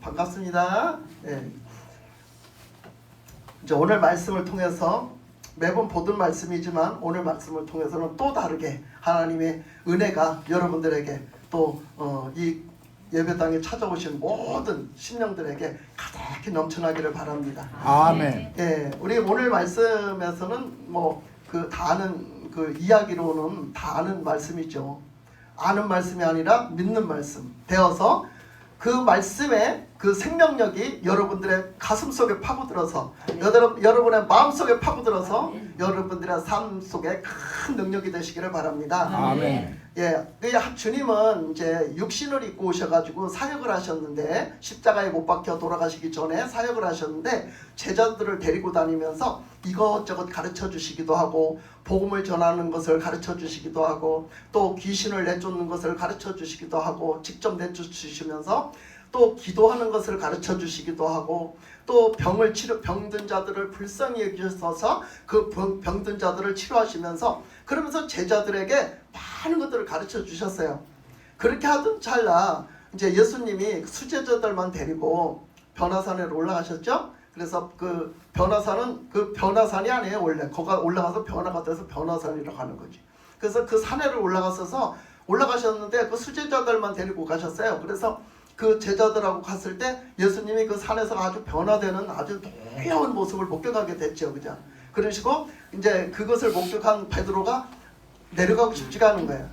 반갑습니다. 예. 이제 오늘 말씀을 통해서 매번 보던 말씀이지만 오늘 말씀을 통해서는 또 다르게 하나님의 은혜가 여러분들에게 또 이 예배당에 찾아오신 모든 심령들에게 가득히 넘쳐나기를 바랍니다. 아멘. 예, 우리 오늘 말씀에서는 뭐 그 다 아는 그 이야기로는 다 아는 말씀이죠. 아는 말씀이 아니라 믿는 말씀 되어서 그 말씀의 그 생명력이 여러분들의 가슴 속에 파고들어서 여러분의 마음 속에 파고들어서 여러분들의 삶 속에 큰 능력이 되시기를 바랍니다. 아멘. 예, 주님은 이제 육신을 입고 오셔가지고 사역을 하셨는데 십자가에 못 박혀 돌아가시기 전에 사역을 하셨는데 제자들을 데리고 다니면서 이것저것 가르쳐 주시기도 하고 복음을 전하는 것을 가르쳐 주시기도 하고 또 귀신을 내쫓는 것을 가르쳐 주시기도 하고 직접 내쫓으시면서 또 기도하는 것을 가르쳐 주시기도 하고 또 병든 자들을 불쌍히 여기셔서 그 병든 자들을 치료하시면서 그러면서 제자들에게 많은 것들을 가르쳐 주셨어요. 그렇게 하던 찰나 이제 예수님이 수제자들만 데리고 변화산으로 올라가셨죠. 그래서 그 변화산은 그 변화산이 아니에요. 원래 거기 올라가서 변화가 돼서 변화산이라고 하는 거지. 그래서 그 산에를 올라가셨는데 그 수제자들만 데리고 가셨어요. 그래서 그 제자들하고 갔을 때 예수님이 그 산에서 아주 변화되는 아주 놀라운 모습을 목격하게 됐죠. 그죠? 그러시고 이제 그것을 목격한 베드로가 내려가고 싶지가 않은 거예요.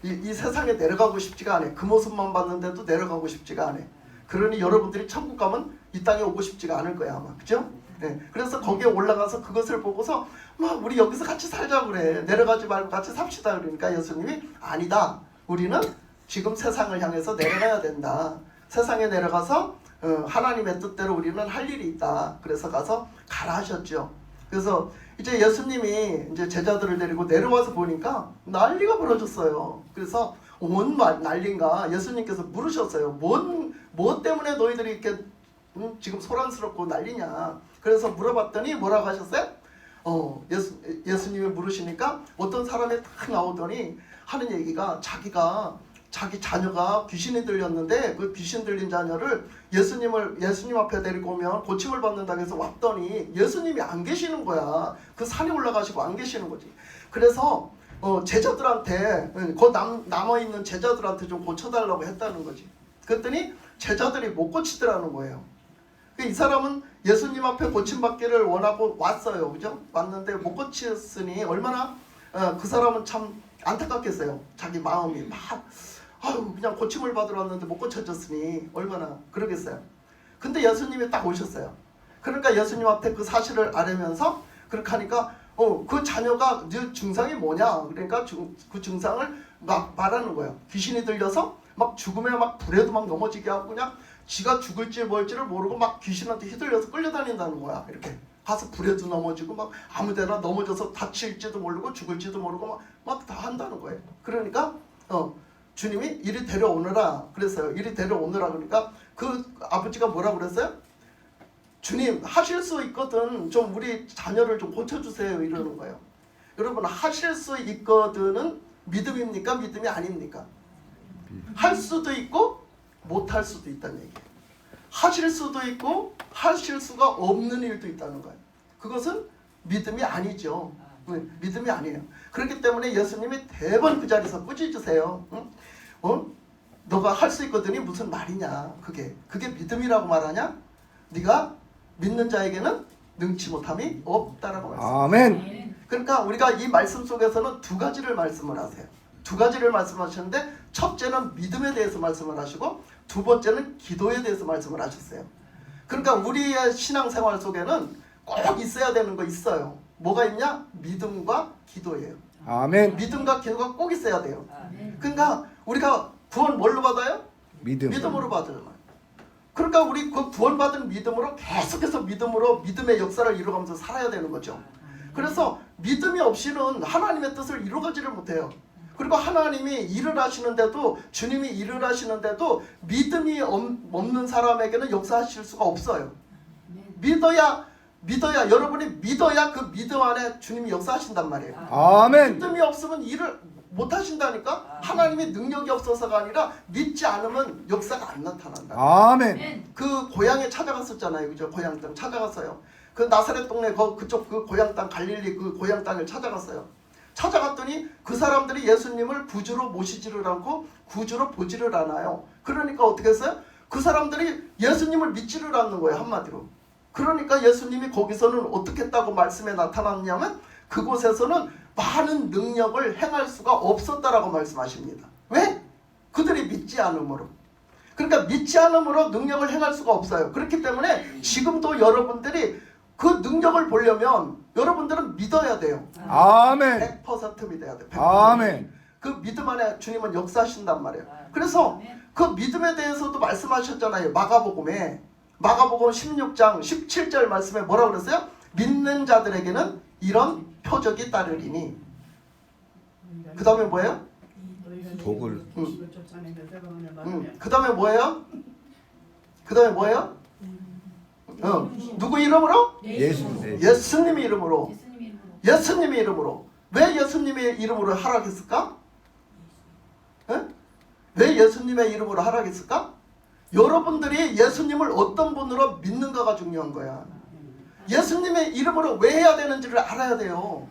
이 세상에 내려가고 싶지가 않아요. 그 모습만 봤는데도 내려가고 싶지가 않아요. 그러니 여러분들이 천국 가면 이 땅에 오고 싶지가 않을 거야 아마. 그죠? 네. 그래서 거기에 올라가서 그것을 보고서 막 우리 여기서 같이 살자 그래. 내려가지 말고 같이 삽시다. 그러니까 예수님이 아니다. 우리는 지금 세상을 향해서 내려가야 된다. 세상에 내려가서 하나님의 뜻대로 우리는 할 일이 있다. 그래서 가서 가라 하셨죠. 그래서 이제 예수님이 이제 제자들을 데리고 내려와서 보니까 난리가 벌어졌어요. 그래서 뭔 난리인가 예수님께서 물으셨어요. 뭐 때문에 너희들이 이렇게 지금 소란스럽고 난리냐. 그래서 물어봤더니 뭐라고 하셨어요? 예수님이 물으시니까 어떤 사람이 딱 나오더니 하는 얘기가 자기 자녀가 귀신이 들렸는데 그 귀신 들린 자녀를 예수님 앞에 데리고 오면 고침을 받는다고 해서 왔더니 예수님이 안 계시는 거야. 그 산에 올라가시고 안 계시는 거지. 그래서 제자들한테 남아있는 제자들한테 좀 고쳐달라고 했다는 거지. 그랬더니 제자들이 못 고치더라는 거예요. 이 사람은 예수님 앞에 고침받기를 원하고 왔어요. 그죠? 왔는데 못 고쳤으니 얼마나 그 사람은 참 안타깝겠어요. 자기 마음이 막 그냥 고침을 받으러 왔는데 못 고쳐졌으니 얼마나 그러겠어요. 근데 예수님이 딱 오셨어요. 그러니까 예수님 앞에 그 사실을 알으면서 그렇게 하니까 그 자녀가 네 증상이 뭐냐. 그러니까 그 증상을 막 말하는 거예요. 귀신이 들려서 막 죽음에 막 불에도 막 넘어지게 하고 그냥 지가 죽을지 뭘지를 모르고 막 귀신한테 휘둘려서 끌려다닌다는 거야. 이렇게 가서 불에도 넘어지고 막 아무데나 넘어져서 다칠지도 모르고 죽을지도 모르고 막 다 한다는 거예요. 그러니까 주님이 이리 데려오느라 그랬어요. 이리 데려오느라 그러니까 그 아버지가 뭐라고 그랬어요? 주님 하실 수 있거든 좀 우리 자녀를 좀 고쳐주세요 이러는 거예요. 여러분 하실 수 있거든은 믿음입니까? 믿음이 아닙니까? 할 수도 있고 못할 수도 있다는 얘기예요. 하실 수도 있고 하실 수가 없는 일도 있다는 거예요. 그것은 믿음이 아니죠. 믿음이 아니에요. 그렇기 때문에 예수님이 대번 그 자리에서 꾸짖으세요. 너가 할 수 있거든이 무슨 말이냐. 그게 믿음이라고 말하냐? 네가 믿는 자에게는 능치 못함이 없다라고 말씀하세요. 아멘. 그러니까 우리가 이 말씀 속에서는 두 가지를 말씀을 하세요. 두 가지를 말씀하시는데 첫째는 믿음에 대해서 말씀을 하시고 두 번째는 기도에 대해서 말씀을 하셨어요. 그러니까 우리의 신앙생활 속에는 꼭 있어야 되는 거 있어요. 뭐가 있냐? 믿음과 기도예요. 아멘. 믿음과 기도가 꼭 있어야 돼요. 그러니까 우리가 구원 뭘로 받아요? 믿음으로 받아요. 그러니까 우리 그 구원받은 믿음으로 계속해서 믿음의 역사를 이루어가면서 살아야 되는 거죠. 그래서 믿음이 없이는 하나님의 뜻을 이루어가지를 못해요. 그리고 하나님이 일을 하시는데도 주님이 일을 하시는데도 믿음이 없는 사람에게는 역사하실 수가 없어요. 믿어야 여러분이 믿어야 그 믿음 안에 주님이 역사하신단 말이에요. 아멘. 믿음이 없으면 못 하신다니까. 하나님이 능력이 없어서가 아니라 믿지 않으면 역사가 안 나타난다. 아멘. 그 고향에 찾아갔었잖아요. 그죠? 고향 땅 찾아갔어요. 그 나사렛 동네 그쪽 그 고향 땅 갈릴리 그 고향 땅을 찾아갔어요. 찾아갔더니 그 사람들이 예수님을 구주로 모시지를 않고 구주로 보지를 않아요. 그러니까 어떻게 했어요? 그 사람들이 예수님을 믿지를 않는 거예요. 한마디로. 그러니까 예수님이 거기서는 어떻게 했다고 말씀에 나타났냐면 그곳에서는 많은 능력을 행할 수가 없었다라고 말씀하십니다. 왜? 그들이 믿지 않으므로. 그러니까 믿지 않으므로 능력을 행할 수가 없어요. 그렇기 때문에 지금도 여러분들이 그 능력을 보려면 여러분들은 믿어야 돼요. 아멘. 100% 믿어야 돼요. 100%. 아멘. 그 믿음 안에 주님은 역사하신단 말이에요. 그래서 그 믿음에 대해서도 말씀하셨잖아요. 마가복음에. 마가복음 16장 17절 말씀에 뭐라고 그랬어요? 믿는 자들에게는 이런 표적이 따르리니. 그 다음에 뭐예요? 복을. 그 다음에 뭐예요? 그 다음에 뭐예요? 누구 이름으로? 예수님. 예수님의 이름으로. 예수님 이름으로. 예수님의 이름으로. 왜 예수님의 이름으로 하락했을까? 에? 왜 예수님의 이름으로 하락했을까? 여러분들이 예수님을 어떤 분으로 믿는가가 중요한 거야. 예수님의 이름으로 왜 해야 되는지를 알아야 돼요.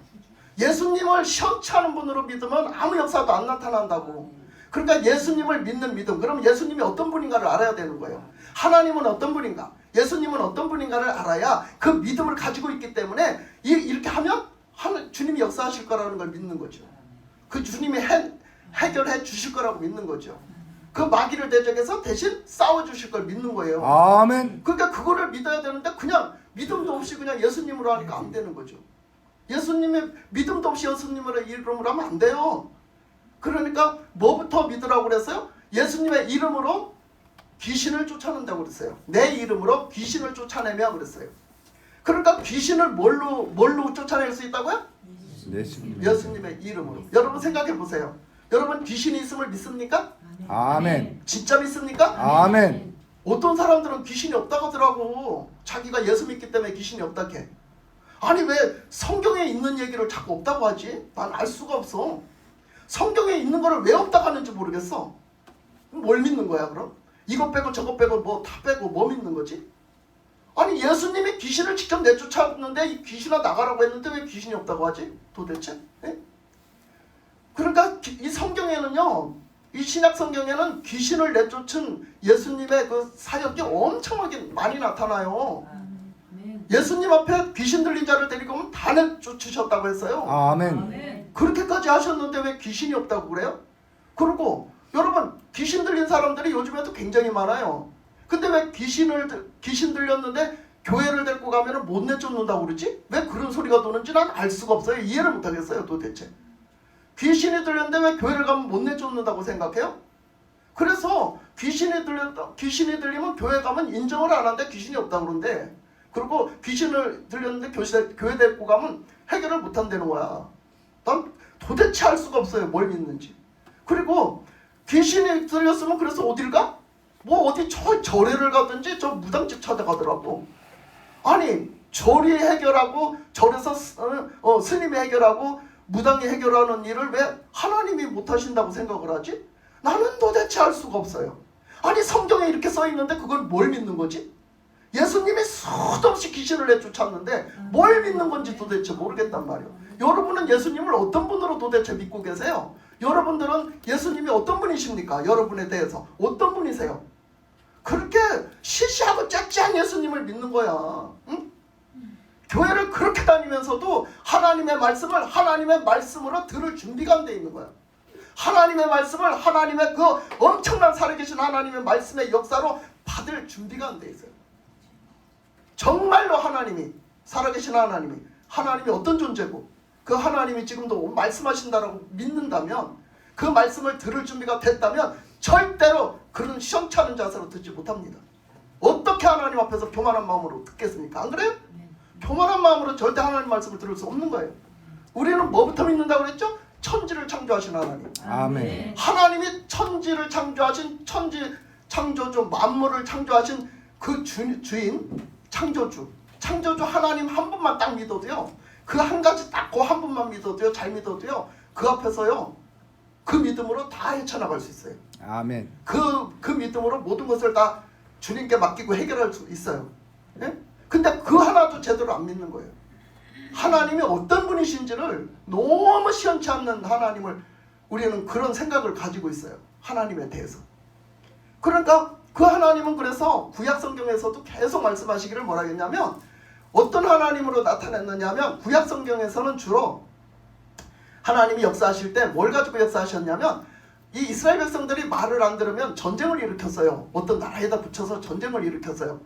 예수님을 시원치 않은 분으로 믿으면 아무 역사도 안 나타난다고. 그러니까 예수님을 믿는 믿음. 그럼 예수님이 어떤 분인가를 알아야 되는 거예요. 하나님은 어떤 분인가? 예수님은 어떤 분인가를 알아야 그 믿음을 가지고 있기 때문에 이렇게 하면 주님이 역사하실 거라는 걸 믿는 거죠. 그 주님이 해결해 주실 거라고 믿는 거죠. 그 마귀를 대적해서 대신 싸워주실 걸 믿는 거예요. 아멘. 그러니까 그거를 믿어야 되는데 그냥 믿음도 없이 그냥 예수님으로 하니까 안 되는 거죠. 예수님의 믿음도 없이 예수님으로 이름으로 하면 안 돼요. 그러니까 뭐부터 믿으라고 그랬어요? 예수님의 이름으로 귀신을 쫓아낸다고 그랬어요. 내 이름으로 귀신을 쫓아내며 그랬어요. 그러니까 귀신을 뭘로 쫓아낼 수 있다고요? 예수님의 이름으로. 여러분 생각해 보세요. 여러분 귀신이 있음을 믿습니까? 아멘. 진짜 믿습니까? 아멘. 어떤 사람들은 귀신이 없다고 하더라고. 자기가 예수 믿기 때문에 귀신이 없다 해. 아니 왜 성경에 있는 얘기를 자꾸 없다고 하지? 난 알 수가 없어. 성경에 있는 거를 왜 없다고 하는지 모르겠어. 뭘 믿는 거야 그럼? 이것 빼고 저것 빼고 뭐 다 빼고 뭐 믿는 거지? 아니 예수님이 귀신을 직접 내쫓았는데 이 귀신아 나가라고 했는데 왜 귀신이 없다고 하지? 도대체? 예? 그러니까 이 성경에는요, 이 신약 성경에는 귀신을 내쫓은 예수님의 그 사역이 엄청나게 많이 나타나요. 예수님 앞에 귀신 들린 자를 데리고 오면 다 내쫓으셨다고 했어요. 아멘. 그렇게까지 하셨는데 왜 귀신이 없다고 그래요? 그리고 여러분 귀신 들린 사람들이 요즘에도 굉장히 많아요. 근데 왜 귀신 들렸는데 교회를 데리고 가면 못 내쫓는다고 그러지? 왜 그런 소리가 도는지 난 알 수가 없어요. 이해를 못 하겠어요 도대체. 귀신이 들렸는데 왜 교회를 가면 못 내쫓는다고 생각해요? 그래서 귀신이 들리면 교회 가면 인정을 안 하는데 귀신이 없다고 그러는데, 그리고 귀신을 들렸는데 교회 데리고 가면 해결을 못 한다는 거야. 난 도대체 알 수가 없어요. 뭘 믿는지. 그리고 귀신이 들렸으면 그래서 어딜 가? 뭐 어디 절에를 가든지 저 무당집 찾아가더라고. 아니 절이 해결하고 절에서 스님이 해결하고 무당이 해결하는 일을 왜 하나님이 못하신다고 생각을 하지? 나는 도대체 알 수가 없어요. 아니 성경에 이렇게 써있는데 그걸 뭘 믿는 거지? 예수님이 수도 없이 귀신을 내쫓았는데 뭘 믿는 건지 도대체 모르겠단 말이에요. 여러분은 예수님을 어떤 분으로 도대체 믿고 계세요? 여러분들은 예수님이 어떤 분이십니까? 여러분에 대해서 어떤 분이세요? 그렇게 시시하고 째째한 예수님을 믿는 거야. 응? 교회를 그렇게 다니면서도 하나님의 말씀을 하나님의 말씀으로 들을 준비가 안 돼 있는 거야. 하나님의 말씀을 하나님의 그 엄청난 살아계신 하나님의 말씀의 역사로 받을 준비가 안 돼 있어요. 정말로 하나님이 살아계신 하나님이 어떤 존재고 그 하나님이 지금도 말씀하신다라고 믿는다면, 그 말씀을 들을 준비가 됐다면 절대로 그런 시원찮은 자세로 듣지 못합니다. 어떻게 하나님 앞에서 교만한 마음으로 듣겠습니까? 안 그래요? 교만한 마음으로 절대 하나님 말씀을 들을 수 없는 거예요. 우리는 뭐부터 믿는다고 그랬죠? 천지를 창조하신 하나님. 아멘. 하나님이 천지를 창조하신 창조주, 만물을 창조하신 그 주인, 창조주 하나님 한 분만 딱 믿어도요, 그 한 가지 딱 그 한 분만 믿어도요, 잘 믿어도요, 그 앞에서요 그 믿음으로 다 헤쳐나갈 수 있어요. 아멘. 그 믿음으로 모든 것을 다 주님께 맡기고 해결할 수 있어요. 예? 근데 그 하나도 제대로 안 믿는 거예요. 하나님이 어떤 분이신지를 너무 시원치 않는 하나님을 우리는 그런 생각을 가지고 있어요. 하나님에 대해서. 그러니까 그 하나님은 그래서 구약 성경에서도 계속 말씀하시기를 뭐라 했냐면 어떤 하나님으로 나타냈느냐면 구약 성경에서는 주로 하나님이 역사하실 때 뭘 가지고 역사하셨냐면 이 이스라엘 백성들이 말을 안 들으면 전쟁을 일으켰어요. 어떤 나라에다 붙여서 전쟁을 일으켰어요.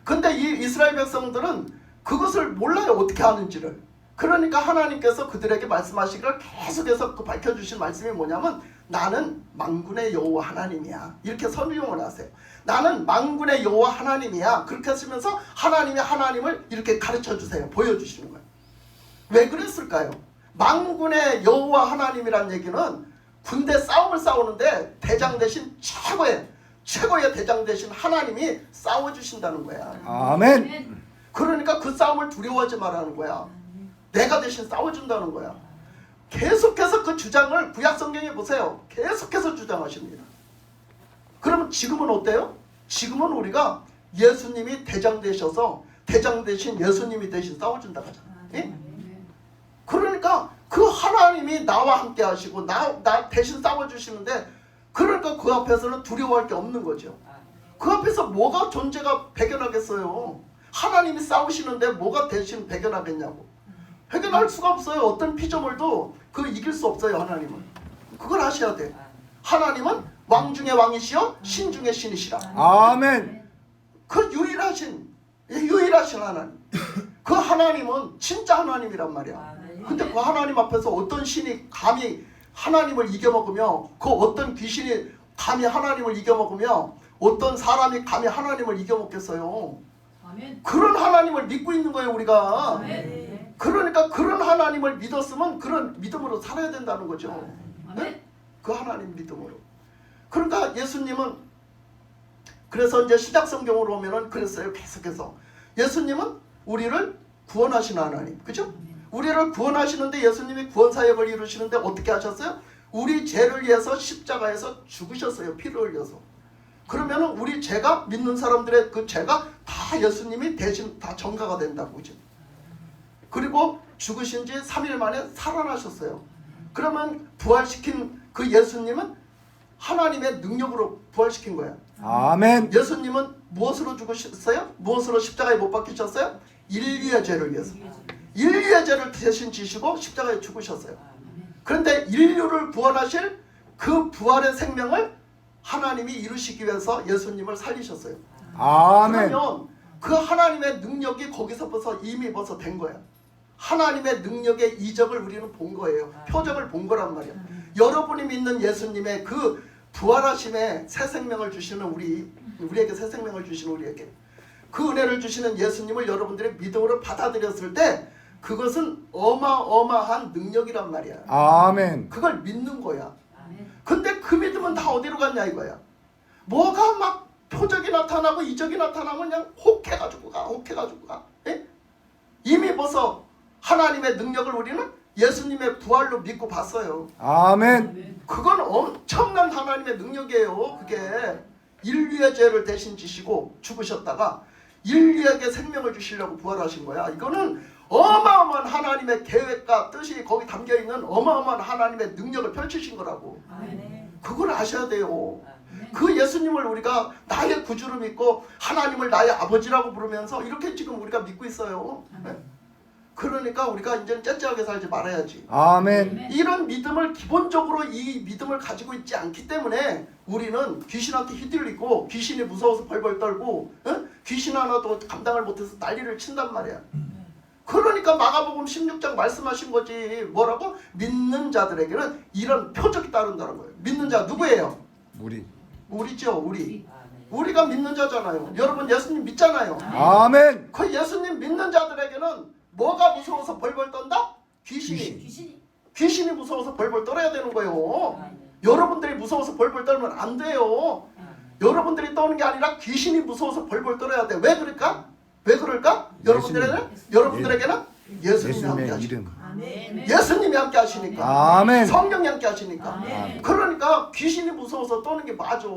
근데 이 이스라엘 백성들은 그것을 몰라요. 어떻게 하는지를. 그러니까 하나님께서 그들에게 말씀하시기를 계속해서 밝혀주신 말씀이 뭐냐면 나는 만군의 여호와 하나님이야. 이렇게 설명을 하세요. 나는 만군의 여호와 하나님이야. 그렇게 하시면서 하나님의 하나님을 이렇게 가르쳐주세요. 보여주시는 거예요. 왜 그랬을까요? 만군의 여호와 하나님이란 얘기는 군대 싸움을 싸우는데 대장 대신 최고의 대장 대신 하나님이 싸워주신다는 거야. 아멘. 그러니까 그 싸움을 두려워하지 말라는 거야. 내가 대신 싸워준다는 거야. 계속해서 그 주장을 구약 성경에 보세요. 계속해서 주장하십니다. 그러면 지금은 어때요? 지금은 우리가 예수님이 대장 되셔서 대장 대신 예수님이 대신 싸워준다고 하잖아. 예? 그러니까 그 하나님이 나와 함께 하시고 나 대신 싸워주시는데 그러니까 그 앞에서는 두려워할 게 없는 거죠. 그 앞에서 뭐가 존재가 배견하겠어요. 하나님이 싸우시는데 뭐가 대신 배견하겠냐고. 배견할 수가 없어요. 어떤 피조물도 그 이길 수 없어요. 하나님은. 그걸 아셔야 돼. 하나님은 왕 중의 왕이시여 신 중의 신이시라. 아멘. 그 유일하신 하나님. 그 하나님은 진짜 하나님이란 말이야. 근데 그 하나님 앞에서 어떤 신이 감히 하나님을 이겨먹으며 그 어떤 귀신이 감히 하나님을 이겨먹으며 어떤 사람이 감히 하나님을 이겨먹겠어요. 그런 하나님을 믿고 있는 거예요. 우리가. 그러니까 그런 하나님을 믿었으면 그런 믿음으로 살아야 된다는 거죠. 네? 그 하나님 믿음으로. 그러니까 예수님은 그래서 이제 시작 성경으로 오면은 그랬어요. 계속해서 예수님은 우리를 구원하시는 하나님, 그죠? 우리를 구원하시는데 예수님이 구원 사역을 이루시는데 어떻게 하셨어요? 우리 죄를 위해서 십자가에서 죽으셨어요. 피를 흘려서. 그러면은 우리 죄가 믿는 사람들의 그 죄가 다 예수님이 대신 다 전가가 된다고, 그죠? 그리고 죽으신 지 3일 만에 살아나셨어요. 그러면 부활시킨 그 예수님은 하나님의 능력으로 부활시킨 거야. 아멘. 예수님은 무엇으로 죽으셨어요? 무엇으로 십자가에 못 박히셨어요? 인류의 죄를 위해서. 인류의 죄를 대신 지시고 십자가에 죽으셨어요. 그런데 인류를 구원하실 그 부활의 생명을 하나님이 이루시기 위해서 예수님을 살리셨어요. 아멘. 그러면 그 하나님의 능력이 거기서 이미 된 거야. 하나님의 능력의 이적을 우리는 본 거예요. 표적을 본 거란 말이야. 여러분이 믿는 예수님의 그 부활하심에 새 생명을 주시는 우리에게 새 생명을 주시는 우리에게 그 은혜를 주시는 예수님을 여러분들의 믿음으로 받아들였을 때 그것은 어마어마한 능력이란 말이야. 아멘. 그걸 믿는 거야. 근데 그 믿음은 다 어디로 갔냐 이거야. 뭐가 막 표적이 나타나고 이적이 나타나면 그냥 혹해가지고 가. 예? 이미 벌써 하나님의 능력을 우리는 예수님의 부활로 믿고 봤어요. 아멘. 그건 엄청난 하나님의 능력이에요. 그게 인류의 죄를 대신 지시고 죽으셨다가 인류에게 생명을 주시려고 부활하신 거야. 이거는 어마어마한 하나님의 계획과 뜻이 거기 담겨있는 어마어마한 하나님의 능력을 펼치신 거라고. 그걸 아셔야 돼요. 그 예수님을 우리가 나의 구주로 믿고 하나님을 나의 아버지라고 부르면서 이렇게 지금 우리가 믿고 있어요. 네? 그러니까 우리가 이제는 째째하게 살지 말아야지. 아멘. 이런 믿음을 기본적으로 이 믿음을 가지고 있지 않기 때문에 우리는 귀신한테 휘둘리고 귀신이 무서워서 벌벌 떨고 귀신 하나도 감당을 못해서 난리를 친단 말이야. 그러니까 마가복음 16장 말씀하신 거지. 뭐라고? 믿는 자들에게는 이런 표적이 따른다는 거예요. 믿는 자 누구예요? 우리죠. 우리가 믿는 자잖아요. 여러분 예수님 믿잖아요. 아멘. 그 예수님 믿는 자들에게는 뭐가 무서워서 벌벌 떤다? 귀신이 무서워서 벌벌 떨어야 되는 거예요. 여러분들이 무서워서 벌벌 떨면 안 돼요. 여러분들이 떠는 게 아니라 귀신이 무서워서 벌벌 떨어야 돼. 왜 그럴까? 여러분들에게는 예수님이 함께 예수님의 하시니까. 이름. 아멘. 예수님이 함께 하시니까. 아멘. 성령이 함께 하시니까. 아멘. 그러니까 귀신이 무서워서 떠는 게 맞아.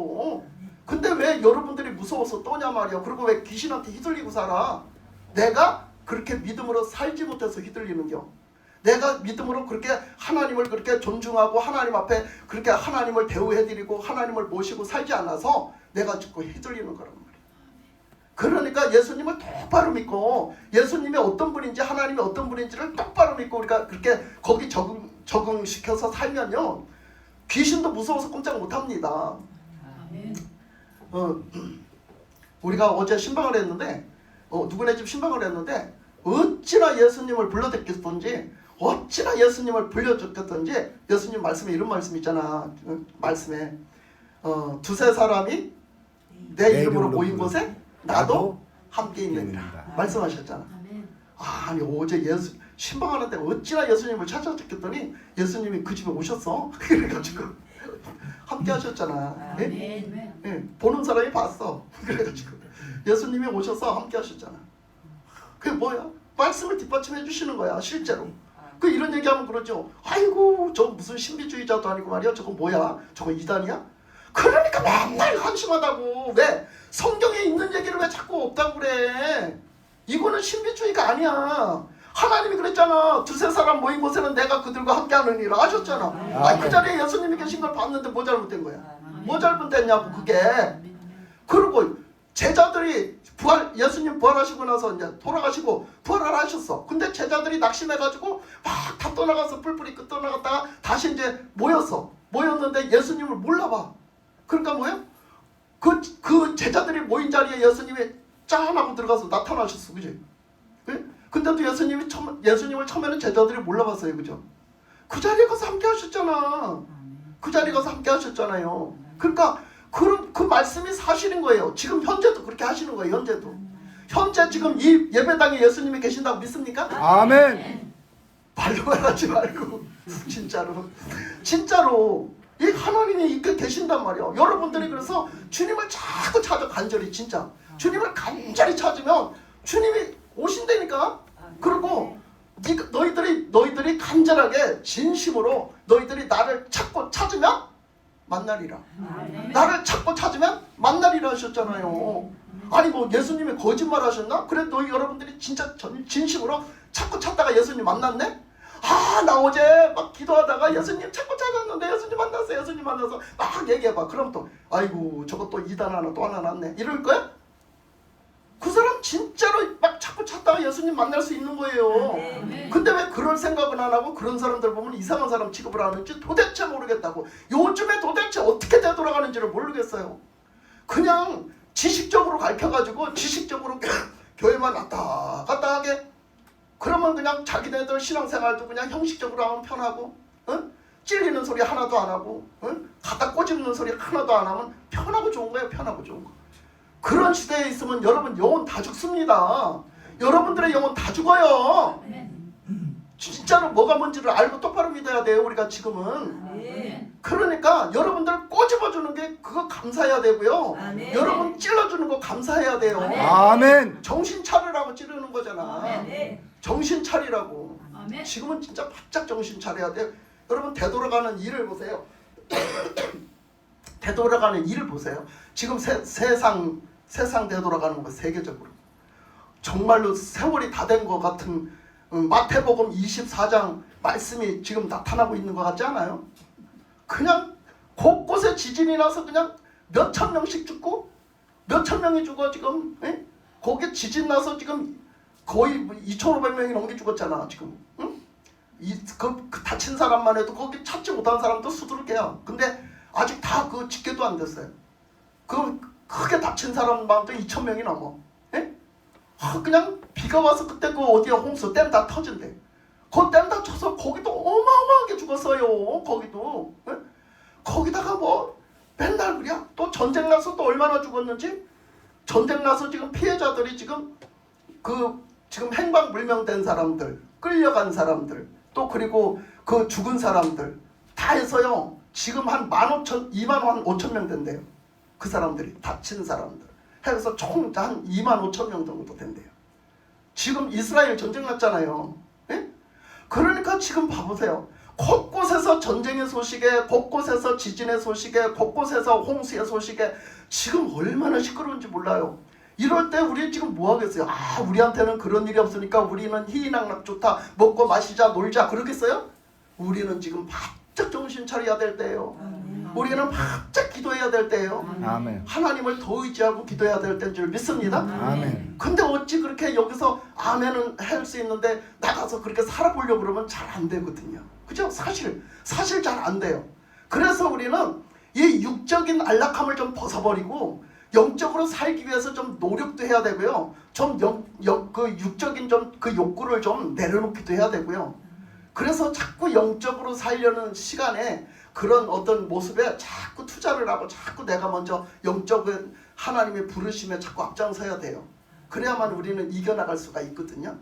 근데 왜 여러분들이 무서워서 떠냐 말이야. 그리고 왜 귀신한테 휘둘리고 살아? 내가 그렇게 믿음으로 살지 못해서 휘둘리는겨. 내가 믿음으로 그렇게 하나님을 그렇게 존중하고 하나님 앞에 그렇게 하나님을 대우해드리고 하나님을 모시고 살지 않아서 내가 자꾸 휘둘리는 거란 말이야. 그러니까 예수님을 똑바로 믿고 예수님이 어떤 분인지 하나님이 어떤 분인지를 똑바로 믿고 우리가 그렇게 거기 적응시켜서 살면요, 귀신도 무서워서 꼼짝 못합니다. 아멘. 우리가 어제 신방을 했는데 누구네 집 신방을 했는데 어찌나 예수님을 불러댔겠던지 어찌나 예수님을 불려줬겠던지 예수님 말씀에 이런 말씀 있잖아. 말씀에 두세 사람이 내 이름으로 모인 곳에 나도 함께 있느니라 말씀하셨잖아. 아멘. 아니 어제 예수 신방하는데 어찌나 예수님을 찾아듣겠더니 예수님이 그 집에 오셨어. 그래가지고 함께 하셨잖아. 예? 아멘. 예, 보는 사람이 봤어. 그래가지고 예수님이 오셔서 함께 하셨잖아. 그게 뭐야? 말씀을 뒷받침해 주시는 거야 실제로. 그 이런 얘기하면 그러죠. 아이고 저 무슨 신비주의자도 아니고 말이야. 저거 뭐야? 저거 이단이야? 그러니까 맨날 한심하다고. 왜? 성경에 있는 얘기를 왜 자꾸 없다고 그래? 이거는 신비주의가 아니야. 하나님이 그랬잖아. 두세 사람 모인 곳에는 내가 그들과 함께하느니라 하셨잖아. 아니 그 자리에 예수님이 계신 걸 봤는데 뭐 잘못된 거야? 뭐 잘못됐냐고 그게. 그리고 제자들이 예수님 부활하시고 나서 이제 돌아가시고 부활을 하셨어. 근데 제자들이 낙심해가지고 막 다 떠나가서 뿔뿔이 떠나갔다가 다시 이제 모였는데 예수님을 몰라봐. 그러니까 뭐야? 그 제자들이 모인 자리에 예수님이 짠 하고 들어가서 나타나셨어. 그지? 근데도 예수님을 처음에는 제자들이 몰라봤어요. 그죠? 그 자리에 가서 함께 하셨잖아. 그 자리에 가서 함께 하셨잖아요. 그러니까 그 말씀이 사실인 거예요. 지금 현재도 그렇게 하시는 거예요. 현재 지금 이 예배당에 예수님이 계신다고 믿습니까? 아멘. 말로만 하지 말고 진짜로 이 하나님이 이렇게 계신단 말이야. 여러분들이 그래서 주님을 자꾸 찾아 간절히 진짜 주님을 간절히 찾으면 주님이 오신다니까. 그리고 너희들이 간절하게 진심으로 너희들이 나를 찾고 찾으면 만나리라. 나를 찾고 찾으면 만나리라 하셨잖아요. 아니 뭐 예수님이 거짓말 하셨나? 그래 너희 여러분들이 진짜 진심으로 찾고 찾다가 예수님 만났네? 나 어제 막 기도하다가 예수님 찾고 찾았는데 예수님 만나서 막 얘기해봐. 그럼 또 아이고 저거 또 이단 하나 또 하나 났네 이럴 거야? 그 사람 진짜로 막 찾고 찾다가 예수님 만날 수 있는 거예요. 근데 왜 그럴 생각은 안 하고 그런 사람들 보면 이상한 사람 취급을 하는지 도대체 모르겠다고. 요즘에 도대체 어떻게 되돌아가는지를 모르겠어요. 그냥 지식적으로 가르쳐가지고 지식적으로 교회만 왔다 갔다 하게. 그러면 그냥 자기네들 신앙생활도 그냥 형식적으로 하면 편하고, 찔리는 소리 하나도 안 하고, 갖다 꼬집는 소리 하나도 안 하면 편하고 좋은 거예요. 편하고 좋은 거. 그런 시대에 있으면 여러분 영혼 다 죽습니다. 여러분들의 영혼 다 죽어요. 진짜로 뭐가 뭔지를 알고 똑바로 믿어야 돼요. 우리가 지금은. 그러니까 여러분들 꼬집어주는 게 그거 감사해야 되고요. 여러분 찔러주는 거 감사해야 돼요. 아멘. 정신 차리라고 찌르는 거잖아. 정신 차리라고. 아멘. 지금은 진짜 바짝 정신 차려야 돼요. 여러분 되돌아가는 일을 보세요. 되돌아가는 일을 보세요. 지금 세상 되돌아가는 거 세계적으로 정말로 세월이 다 된 것 같은 마태복음 24장 말씀이 지금 나타나고 있는 것 같지 않아요? 그냥 곳곳에 지진이 나서 그냥 몇천 명씩 죽고 몇천 명이 죽어 지금. 거기 지진 나서 지금 거의 2,500명이 넘게 죽었잖아 지금. 그 다친 사람만 해도 거기 찾지 못한 사람도 수두룩해요. 근데 아직 다 그 집계도 안 됐어요. 그 크게 다친 사람만도 2,000명이 넘어. 그냥 비가 와서 그때 그 어디야 홍수 댐 다 터진대. 그 댐 다 쳐서 거기도 어마어마하게 죽었어요. 거기도. 거기다가 뭐 맨날 그냥 또 전쟁 나서 또 얼마나 죽었는지. 전쟁 나서 지금 피해자들이 지금 지금 행방불명된 사람들, 끌려간 사람들, 또 그리고 그 죽은 사람들 다 해서요. 지금 한 25,000명 된대요. 그 사람들이 다친 사람들 해서 총 한 25,000명 정도 된대요. 지금 이스라엘 전쟁 났잖아요. 예? 그러니까 지금 봐보세요. 곳곳에서 전쟁의 소식에, 곳곳에서 지진의 소식에, 곳곳에서 홍수의 소식에 지금 얼마나 시끄러운지 몰라요. 이럴 때 우리 지금 뭐 하겠어요? 아, 우리한테는 그런 일이 없으니까 우리는 희희낙낙 좋다. 먹고 마시자 놀자 그러겠어요? 우리는 지금 바짝 정신 차려야 될 때예요. 우리는 바짝 기도해야 될 때예요. 아멘. 하나님을 더 의지하고 기도해야 될 때인 줄 믿습니다. 아멘. 근데 어찌 그렇게 여기서 아멘은 할 수 있는데 나가서 그렇게 살아보려고 그러면 잘 안 되거든요. 그죠? 사실 잘 안 돼요. 그래서 우리는 이 육적인 안락함을 좀 벗어버리고 영적으로 살기 위해서 좀 노력도 해야 되고요. 좀 그 육적인 좀 그 욕구를 좀 내려놓기도 해야 되고요. 그래서 자꾸 영적으로 살려는 시간에 그런 어떤 모습에 자꾸 투자를 하고 자꾸 내가 먼저 영적인 하나님의 부르심에 자꾸 앞장서야 돼요. 그래야만 우리는 이겨나갈 수가 있거든요.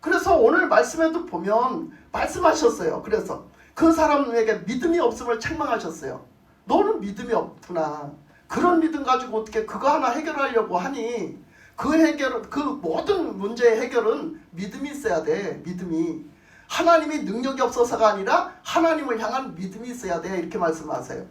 그래서 오늘 말씀에도 보면 말씀하셨어요. 그래서 그 사람에게 믿음이 없음을 책망하셨어요. 너는 믿음이 없구나. 그런 믿음 가지고 어떻게 그거 하나 해결하려고 하니 그 모든 문제의 해결은 믿음이 있어야 돼. 믿음이. 하나님이 능력이 없어서가 아니라 하나님을 향한 믿음이 있어야 돼. 이렇게 말씀하세요.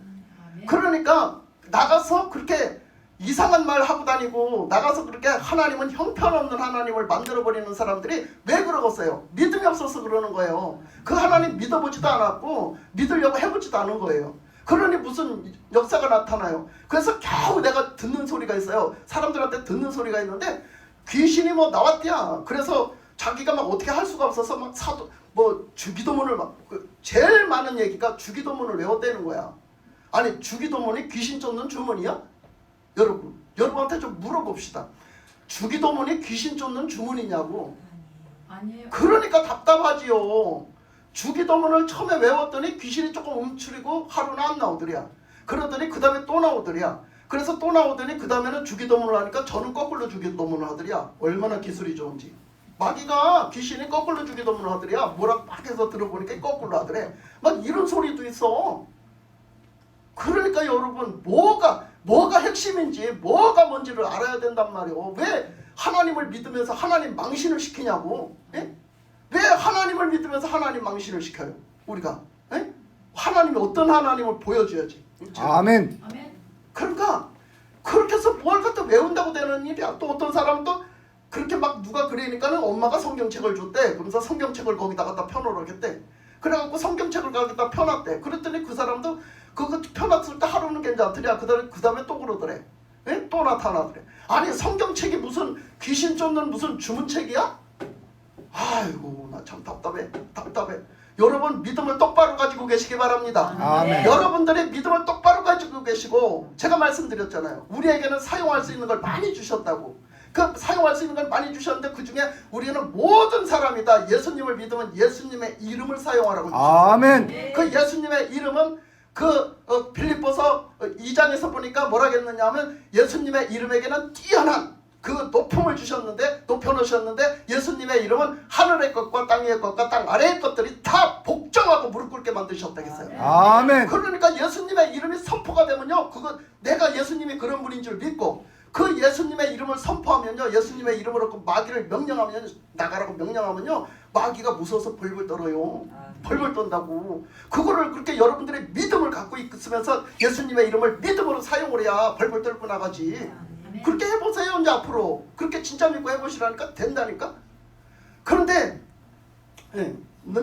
그러니까 나가서 그렇게 이상한 말 하고 다니고 나가서 그렇게 하나님은 형편없는 하나님을 만들어버리는 사람들이 왜 그러겠어요? 믿음이 없어서 그러는 거예요. 그 하나님 믿어보지도 않았고 믿으려고 해보지도 않은 거예요. 그러니 무슨 역사가 나타나요. 그래서 겨우 내가 듣는 소리가 있어요. 사람들한테 듣는 소리가 있는데 귀신이 뭐 나왔대야. 그래서 자기가 막 어떻게 할 수가 없어서 막 주기도문을 제일 많은 얘기가 주기도문을 외웠다는 거야. 아니 주기도문이 귀신 쫓는 주문이야? 여러분한테 좀 물어봅시다. 주기도문이 귀신 쫓는 주문이냐고. 아니에요. 그러니까 답답하지요. 주기도문을 처음에 외웠더니 귀신이 조금 움츠리고 하루는 안 나오더랴. 그러더니 그 다음에 또 나오더랴. 그래서 또 나오더니 그 다음에는 주기도문을 하니까 저는 거꾸로 주기도문을 하더랴. 얼마나 기술이 좋은지. 마귀가 귀신이 거꾸로 주기도문을 하더랴. 뭐라고 막 해서 들어보니까 거꾸로 하더래. 막 이런 소리도 있어. 그러니까 여러분 뭐가 핵심인지 뭐가 뭔지를 알아야 된단 말이에요. 왜 하나님을 믿으면서 하나님 망신을 시키냐고. 예? 왜 하나님을 믿으면서 하나님 망신을 시켜요? 우리가. 예? 하나님이 어떤 하나님을 보여줘야지. 아멘. 아멘. 그러니까 그렇게 해서 뭘 갖다 외운다고 되는 일이야. 또 어떤 사람은 또 그렇게 막 누가 그러니까는 엄마가 성경책을 줬대. 그러면서 성경책을 거기다 갖다 펴놓으겠대. 그래갖고 성경책을 거기다 펴놨대. 그랬더니 그 사람도 그거 펴놨을 때 하루는 괜찮더랴. 그 다음에 또 그러더래. 예? 또 나타나더래. 아니 성경책이 무슨 귀신 쫓는 무슨 주문책이야? 아이고 나 참 답답해. 여러분 믿음을 똑바로 가지고 계시기 바랍니다. 아멘. 여러분들이 믿음을 똑바로 가지고 계시고 제가 말씀드렸잖아요. 우리에게는 사용할 수 있는 걸 많이 주셨다고. 그 사용할 수 있는 걸 많이 주셨는데 그 중에 우리는 모든 사람이 다 예수님을 믿으면 예수님의 이름을 사용하라고 주셨어요. 아멘. 그 예수님의 이름은 빌립보서 2장에서 보니까 뭐라 했느냐면 예수님의 이름에게는 뛰어난 그 높음을 주셨는데 높여놓으셨는데 예수님의 이름은 하늘의 것과 땅의 것과 땅 아래의 것들이 다 복종하고 무릎 꿇게 만드셨다겠어요. 아멘. 그러니까 예수님의 이름이 선포가 되면요 그거 내가 예수님이 그런 분인 줄 믿고 그 예수님의 이름을 선포하면요 예수님의 이름으로 그 마귀를 명령하면 나가라고 명령하면요 마귀가 무서워서 벌벌 떨어요. 벌벌 떤다고. 그거를 그렇게 여러분들의 믿음을 갖고 있으면서 예수님의 이름을 믿음으로 사용을 해야 벌벌 떨고 나가지. 그렇게 해보세요. 이제 앞으로 그렇게 진짜 믿고 해보시라니까 된다니까. 그런데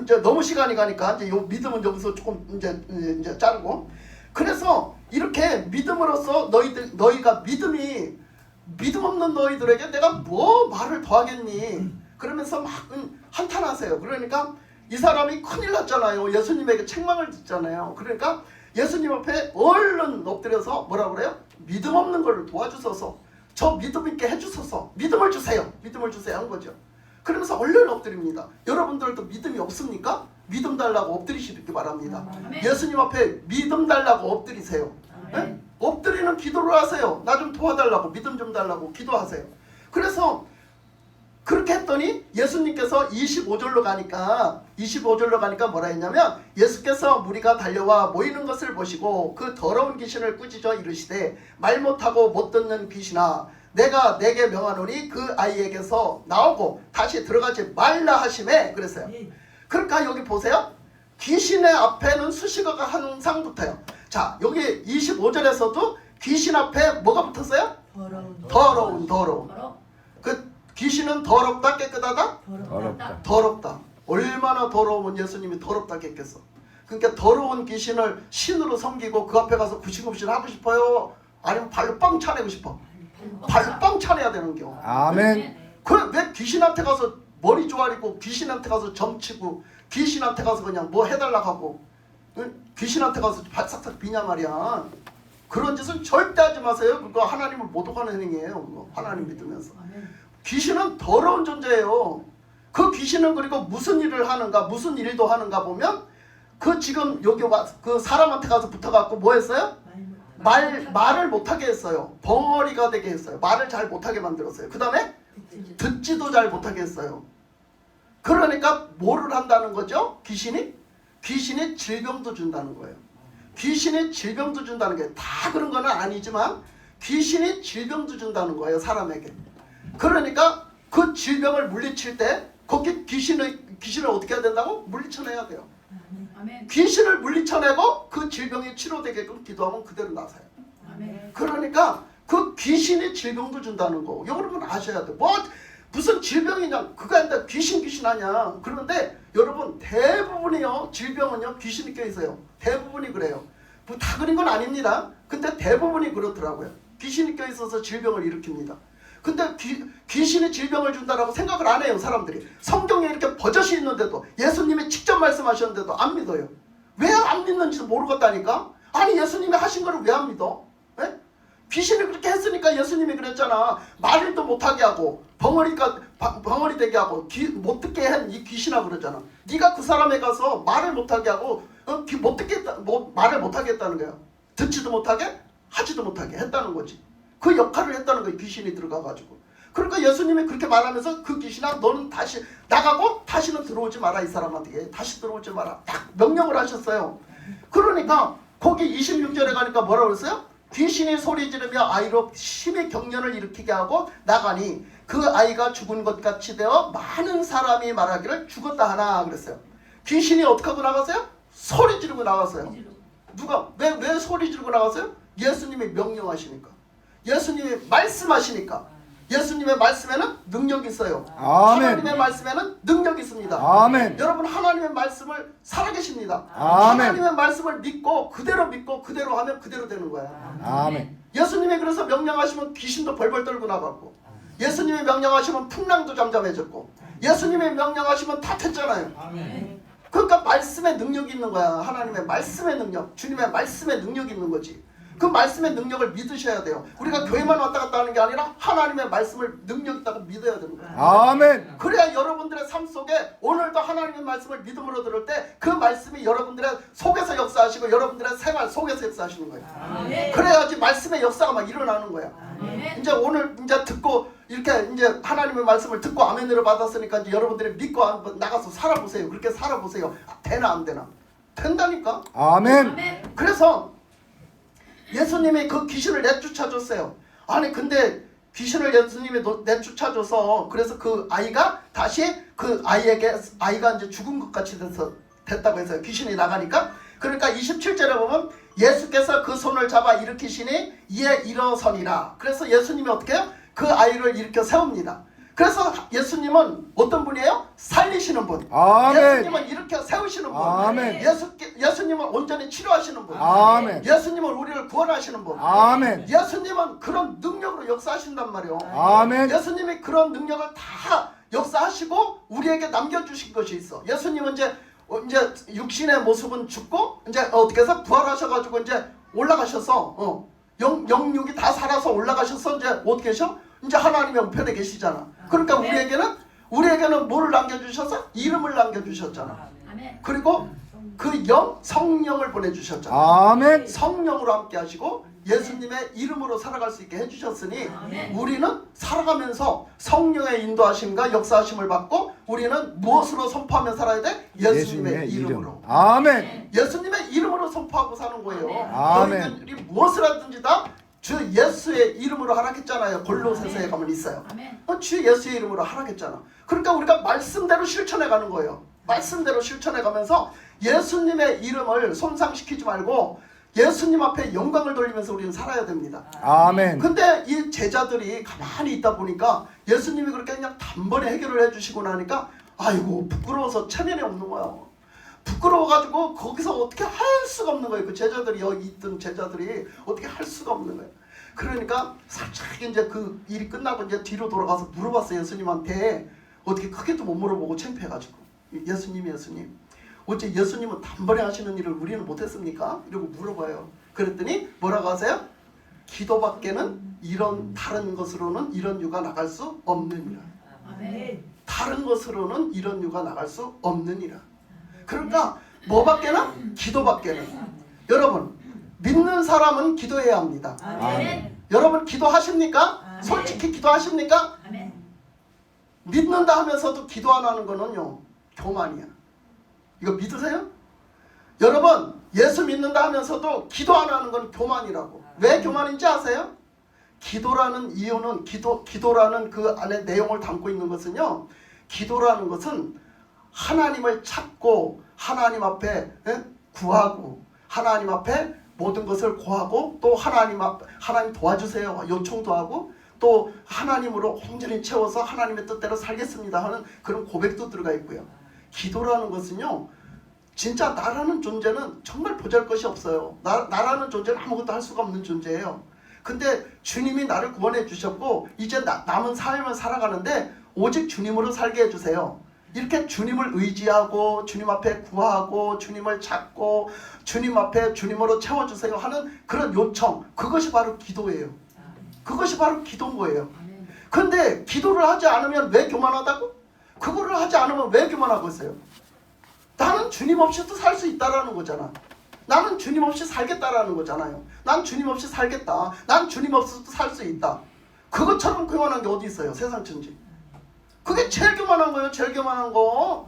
이제 너무 시간이 가니까 이제 요 믿음은 여기서 조금 이제 자르고. 그래서 이렇게 믿음으로써 너희가 믿음 없는 너희들에게 내가 뭐 말을 더하겠니? 그러면서 막 한탄하세요. 그러니까 이 사람이 큰일 났잖아요. 예수님에게 책망을 듣잖아요. 그러니까 예수님 앞에 얼른 엎드려서 뭐라 그래요? 믿음 없는 걸 도와주소서. 저 믿음 있게 해주소서. 믿음을 주세요. 믿음을 주세요 한 거죠. 그러면서 얼른 엎드립니다. 여러분들도 믿음이 없습니까? 믿음 달라고 엎드리시기 바랍니다. 예수님 앞에 믿음 달라고 엎드리세요. 네? 엎드리는 기도를 하세요. 나 좀 도와달라고 믿음 좀 달라고 기도하세요. 그래서 그렇게 했더니 예수님께서 25절로 가니까 뭐라 했냐면 예수께서 무리가 달려와 모이는 것을 보시고 그 더러운 귀신을 꾸짖어 이르시되 말 못하고 못 듣는 귀신아 내가 내게 명하노니 그 아이에게서 나오고 다시 들어가지 말라 하심에 그랬어요. 그러니까 여기 보세요. 귀신의 앞에는 수식어가 항상 붙어요. 자, 여기 25절에서도 귀신 앞에 뭐가 붙었어요? 더러운. 그 귀신은 더럽다 깨끗하다? 더럽다. 얼마나 더러우면 예수님이 더럽다 깼겠어. 그러니까 더러운 귀신을 신으로 섬기고 그 앞에 가서 구신굽신 하고 싶어요? 아니면 발로 뻥 차내고 싶어? 발로 뻥 차내야 되는 경우. 아멘. 그럼 왜 귀신한테 가서 머리 조아리고 귀신한테 가서 점치고 귀신한테 가서 그냥 뭐 해달라고 하고 귀신한테 가서 발싹싹 비냐 말이야. 그런 짓은 절대 하지 마세요. 그거 하나님을 모독하는 행위예요. 그거 하나님 믿으면서. 귀신은 더러운 존재예요. 그 귀신은 그리고 무슨 일을 하는가, 무슨 일도 하는가 보면 그 지금 여기 그 사람한테 가서 붙어갖고 뭐 했어요? 말을 못하게 했어요. 벙어리가 되게 했어요. 말을 잘 못하게 만들었어요. 그 다음에 듣지도 잘 못하게 했어요. 그러니까 뭐를 한다는 거죠? 귀신이 질병도 준다는 거예요. 귀신이 질병도 준다는 게 다 그런 건 아니지만 귀신이 질병도 준다는 거예요. 사람에게. 그러니까 그 질병을 물리칠 때 거기 귀신을 어떻게 해야 된다고? 물리쳐내야 돼요. 귀신을 물리쳐내고 그 질병이 치료되게끔 기도하면 그대로 나서요. 그러니까 그 귀신이 질병도 준다는 거 여러분 아셔야 돼요. 뭐 무슨 질병이냐 그거 아닌데 귀신 하냐. 그런데 여러분 대부분이요 질병은요 귀신이 껴있어요. 대부분이 그래요. 뭐 다 그런 건 아닙니다. 근데 대부분이 그렇더라고요. 귀신이 껴있어서 질병을 일으킵니다. 근데 귀신이 질병을 준다라고 생각을 안 해요. 사람들이. 성경에 이렇게 버젓이 있는데도 예수님이 직접 말씀하셨는데도 안 믿어요. 왜 안 믿는지도 모르겠다니까. 아니 예수님이 하신 거를 왜 안 믿어? 에? 귀신이 그렇게 했으니까 예수님이 그랬잖아. 말도 못하게 하고 벙어리 되게 하고 못 듣게 한 이 귀신아 그러잖아. 네가 그 사람에 가서 말을 못하게 하고 못 듣게 말을 못하게 했다는 거야. 듣지도 못하게 하지도 못하게 했다는 거지. 그 역할을 했다는 거예요. 귀신이 들어가가지고. 그러니까 예수님이 그렇게 말하면서 그 귀신아 너는 다시 나가고 다시는 들어오지 마라. 이 사람한테 다시 들어오지 마라. 딱 명령을 하셨어요. 그러니까 거기 26절에 가니까 뭐라고 그랬어요? 귀신이 소리 지르며 아이로 심히 경련을 일으키게 하고 나가니 그 아이가 죽은 것 같이 되어 많은 사람이 말하기를 죽었다 하나 그랬어요. 귀신이 어떻게 하고 나갔어요? 소리 지르고 나갔어요. 누가 왜 소리 지르고 나갔어요? 예수님이 명령하시니까. 예수님이 말씀하시니까. 예수님의 말씀에는 능력이 있어요. 아멘. 하나님의 말씀에는 능력이 있습니다. 아멘. 여러분 하나님의 말씀을 살아계십니다. 아멘. 하나님의 말씀을 믿고 그대로 하면 그대로 되는 거야. 아멘. 예수님이 그래서 명령하시면 귀신도 벌벌 떨고 나갔고 예수님이 명령하시면 풍랑도 잠잠해졌고 예수님이 명령하시면 다 됐잖아요. 아멘. 그러니까 말씀의 능력이 있는 거야. 하나님의 말씀의 능력, 주님의 말씀의 능력이 있는 거지. 그 말씀의 능력을 믿으셔야 돼요. 우리가 교회만 왔다 갔다 하는 게 아니라 하나님의 말씀을 능력 있다고 믿어야 되는 거예요. 아멘. 그래야 여러분들의 삶 속에 오늘도 하나님의 말씀을 믿음으로 들을 때 그 말씀이 여러분들의 속에서 역사하시고 여러분들의 생활 속에서 역사하시는 거예요. 아멘. 그래야지 말씀의 역사가 막 일어나는 거야. 이제 오늘 이제 듣고 이렇게 이제 하나님의 말씀을 듣고 아멘으로 받았으니까 이제 여러분들이 믿고 한번 나가서 살아보세요. 그렇게 살아보세요. 되나 안 되나? 된다니까. 아멘. 그래서 예수님이 그 귀신을 내쫓아줬어요. 아니 근데 귀신을 예수님이 내쫓아줘서 그래서 그 아이가 다시 그 아이가 이제 죽은 것 같이 됐다고 했어요. 귀신이 나가니까. 그러니까 27절에 보면 예수께서 그 손을 잡아 일으키시니 이에 일어서니라. 그래서 예수님이 어떻게 해요? 그 아이를 일으켜 세웁니다. 그래서 예수님은 어떤 분이에요? 살리시는 분. 아멘. 예수님은 일으켜 세우시는 분. 아멘. 예수님은 온전히 치료하시는 분. 아멘. 예수님은 우리를 구원하시는 분. 아멘. 예수님은 그런 능력으로 역사하신단 말이에요. 아멘. 예수님이 그런 능력을 다 역사하시고 우리에게 남겨주신 것이 있어. 예수님은 이제 육신의 모습은 죽고 이제 어떻게 해서 부활하셔가지고 이제 올라가셔서 영육이 다 살아서 올라가셔서 이제 어떻게 하셔? 이제 하나님의 우편에 계시잖아. 그러니까 우리에게는 뭐를 남겨주셔서? 이름을 남겨주셨잖아. 그리고 그 성령을 보내주셨잖아. 아멘. 성령으로 함께 하시고 예수님의 이름으로 살아갈 수 있게 해주셨으니 우리는 살아가면서 성령의 인도하심과 역사하심을 받고 우리는 무엇으로 선포하며 살아야 돼? 예수님의 이름으로. 아멘. 예수님의 이름으로 선포하고 사는 거예요. 아멘. 너희들이 무엇을 하든지 다 주 예수의 이름으로 하락했잖아요. 골로새서에 가면 있어요. 아멘. 주 예수의 이름으로 하락했잖아. 그러니까 우리가 말씀대로 실천해 가는 거예요. 말씀대로 실천해 가면서 예수님의 이름을 손상시키지 말고 예수님 앞에 영광을 돌리면서 우리는 살아야 됩니다. 아멘. 근데 이 제자들이 가만히 있다 보니까 예수님이 그렇게 그냥 단번에 해결을 해주시고 나니까 아이고 부끄러워서 체면이 없는 거야. 부끄러워가지고 거기서 어떻게 할 수가 없는 거예요. 그 제자들이 여기 있던 제자들이 어떻게 할 수가 없는 거예요. 그러니까 살짝 이제 그 일이 끝나고 이제 뒤로 돌아가서 물어봤어요. 예수님한테. 어떻게 크게도 못 물어보고 창피해가지고 예수님 어째 예수님은 단번에 하시는 일을 우리는 못했습니까? 이러고 물어봐요. 그랬더니 뭐라고 하세요? 기도밖에는 이런 다른 것으로는 이런 유가 나갈 수 없느니라. 아멘. 다른 것으로는 이런 유가 나갈 수 없느니라. 그러니까 뭐밖에는? 기도밖에는. 여러분 믿는 사람은 기도해야 합니다. 아멘. 여러분 기도하십니까? 아멘. 솔직히 기도하십니까? 아멘. 믿는다 하면서도 기도 안 하는 거는요 교만이야. 이거 믿으세요? 여러분 예수 믿는다 하면서도 기도 안 하는 건 교만이라고. 왜 교만인지 아세요? 기도라는 이유는 기도라는 그 안에 내용을 담고 있는 것은요, 기도라는 것은 하나님을 찾고 하나님 앞에 구하고 하나님 앞에 모든 것을 구하고 또 하나님 도와주세요 요청도 하고 또 하나님으로 온전히 채워서 하나님의 뜻대로 살겠습니다 하는 그런 고백도 들어가 있고요. 기도라는 것은요 진짜 나라는 존재는 정말 보잘것이 없어요. 나라는 존재는 아무것도 할 수가 없는 존재예요. 근데 주님이 나를 구원해 주셨고 이제 남은 삶을 살아가는데 오직 주님으로 살게 해주세요. 이렇게 주님을 의지하고 주님 앞에 구하고 주님을 찾고 주님 앞에 주님으로 채워주세요 하는 그런 요청, 그것이 바로 기도예요. 그것이 바로 기도인 거예요. 근데 기도를 하지 않으면 왜 교만하다고? 그거를 하지 않으면 왜 교만하고 있어요? 나는 주님 없이도 살 수 있다라는 거잖아. 나는 주님 없이 살겠다라는 거잖아요. 난 주님 없이 살겠다. 난 주님 없이도 살 수 있다. 그것처럼 교만한 게 어디 있어요? 세상 천지. 그게 제일 교만한 거예요. 제일 교만한 거.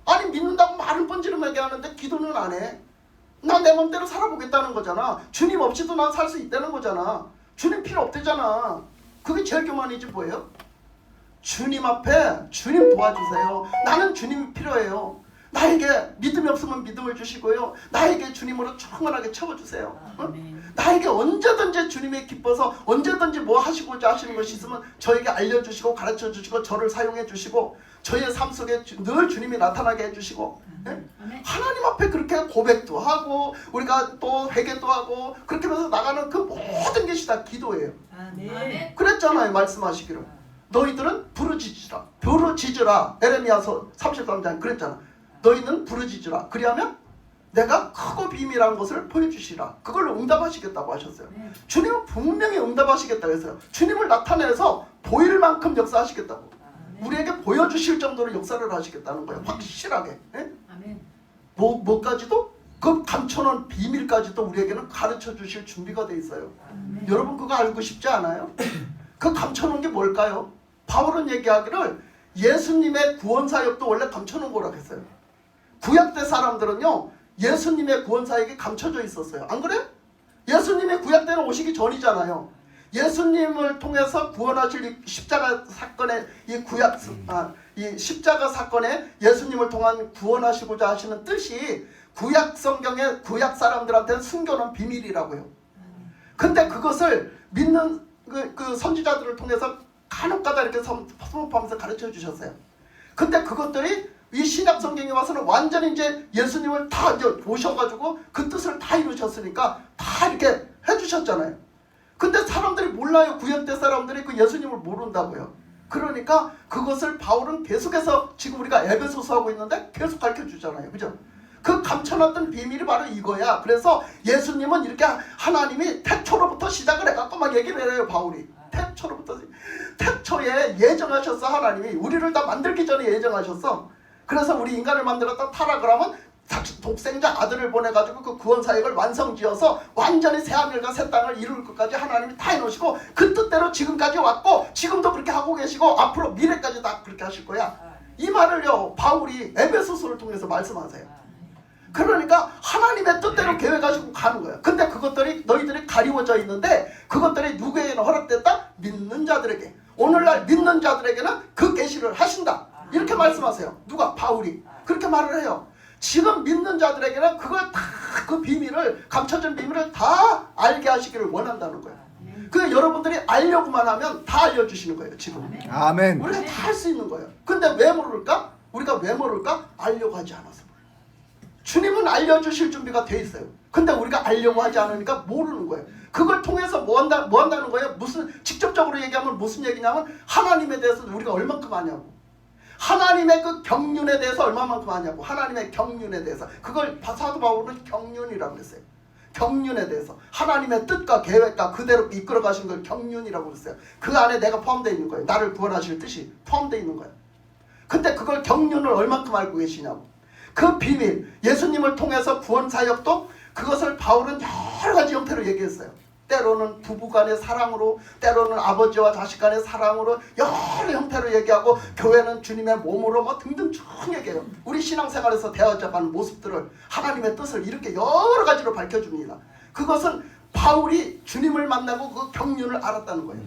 아니 믿는다고 말은 번지르르 얘기하는데 기도는 안 해. 난 내 맘대로 살아보겠다는 거잖아. 주님 없이도 난 살 수 있다는 거잖아. 주님 필요 없대잖아. 그게 제일 교만이지 뭐예요? 주님 앞에 주님 도와주세요. 나는 주님이 필요해요. 나에게 믿음이 없으면 믿음을 주시고요. 나에게 주님으로 충만하게 채워주세요. 응? 나에게 언제든지 주님이 기뻐서 언제든지 뭐 하시고자 하시는 것이 있으면 저에게 알려주시고 가르쳐주시고 저를 사용해 주시고 저의 삶 속에 늘 주님이 나타나게 해주시고 예? 하나님 앞에 그렇게 고백도 하고 우리가 또 회개도 하고 그렇게 하면서 나가는 그 모든 것이 다 기도예요. 그랬잖아요. 말씀하시기를 너희들은 부르짖으라 에레미야서 33장 그랬잖아. 너희는 부르짖으라. 그리하면 내가 크고 비밀한 것을 보여주시라. 그걸로 응답하시겠다고 하셨어요. 주님은 분명히 응답하시겠다고 했어요. 주님을 나타내서 보일 만큼 역사하시겠다고. 우리에게 보여주실 정도로 역사를 하시겠다는 거예요. 확실하게. 예? 뭐까지도? 그 감춰놓은 비밀까지도 우리에게는 가르쳐 주실 준비가 돼 있어요. 여러분 그거 알고 싶지 않아요? 그 감춰놓은 게 뭘까요? 바울은 얘기하기를 예수님의 구원사역도 원래 감춰놓은 거라고 했어요. 구약대 사람들은요 예수님의 구원사역이 감춰져 있었어요. 안 그래요? 예수님의 구약대는 오시기 전이잖아요. 예수님을 통해서 구원하실 이 십자가 사건의 이 십자가 사건에 예수님을 통한 구원하시고자 하시는 뜻이 구약 성경의 구약 사람들한테는 숨겨놓은 비밀이라고요. 근데 그것을 믿는 그 선지자들을 통해서 간혹가다 이렇게 선포하면서 가르쳐 주셨어요. 근데 그것들이 이 신약 성경에 와서는 완전히 이제 예수님을 다 이제 오셔가지고 그 뜻을 다 이루셨으니까 다 이렇게 해주셨잖아요. 근데 사람들이 몰라요. 구약대 사람들이 그 예수님을 모른다고요. 그러니까 그것을 바울은 계속해서 지금 우리가 에베소서 하고 있는데 계속 가르쳐주잖아요. 그죠? 그 감춰놨던 비밀이 바로 이거야. 그래서 예수님은 이렇게 하나님이 태초로부터 시작을 해갖고 막 얘기를 해요. 바울이. 태초에 예정하셨어. 하나님이 우리를 다 만들기 전에 예정하셨어. 그래서 우리 인간을 만들었다 타락을 하면 독생자 아들을 보내가지고 그 구원사역을 완성지어서 완전히 새하늘과 새 땅을 이룰 것까지 하나님이 다 해놓으시고 그 뜻대로 지금까지 왔고 지금도 그렇게 하고 계시고 앞으로 미래까지 다 그렇게 하실 거야. 이 말을요 바울이 에베소서를 통해서 말씀하세요. 그러니까 하나님의 뜻대로 계획하시고 가는 거예요. 근데 그것들이 너희들이 가리워져 있는데 그것들이 누구에게는 허락됐다? 믿는 자들에게. 오늘날 믿는 자들에게는 그 계시를 하신다. 이렇게 말씀하세요. 누가? 바울이. 그렇게 말을 해요. 지금 믿는 자들에게는 그걸 다 그 비밀을 감춰진 비밀을 다 알게 하시기를 원한다는 거예요. 그 여러분들이 알려고만 하면 다 알려주시는 거예요. 지금 아멘. 우리가 다 할 수 있는 거예요. 근데 왜 모를까? 우리가 왜 모를까? 알려고 하지 않아서. 주님은 알려주실 준비가 돼 있어요. 근데 우리가 알려고 하지 않으니까 모르는 거예요. 그걸 통해서 뭐 한다는 거예요? 무슨 직접적으로 얘기하면 무슨 얘기냐면 하나님에 대해서 우리가 얼만큼 아냐고. 하나님의 그 경륜에 대해서 얼마만큼 아냐고. 하나님의 경륜에 대해서. 그걸 사도 바울은 경륜이라고 그랬어요. 경륜에 대해서. 하나님의 뜻과 계획과 그대로 이끌어 가신 걸 경륜이라고 그랬어요. 그 안에 내가 포함되어 있는 거예요. 나를 구원하실 뜻이 포함되어 있는 거예요. 근데 그걸 경륜을 얼만큼 알고 계시냐고. 그 비밀, 예수님을 통해서 구원 사역도 그것을 바울은 여러 가지 형태로 얘기했어요. 때로는 부부간의 사랑으로, 때로는 아버지와 자식 간의 사랑으로 여러 형태로 얘기하고, 교회는 주님의 몸으로 뭐 등등 쭉 얘기해요. 우리 신앙생활에서 대화자가는 모습들을, 하나님의 뜻을 이렇게 여러 가지로 밝혀줍니다. 그것은 바울이 주님을 만나고 그 경륜을 알았다는 거예요.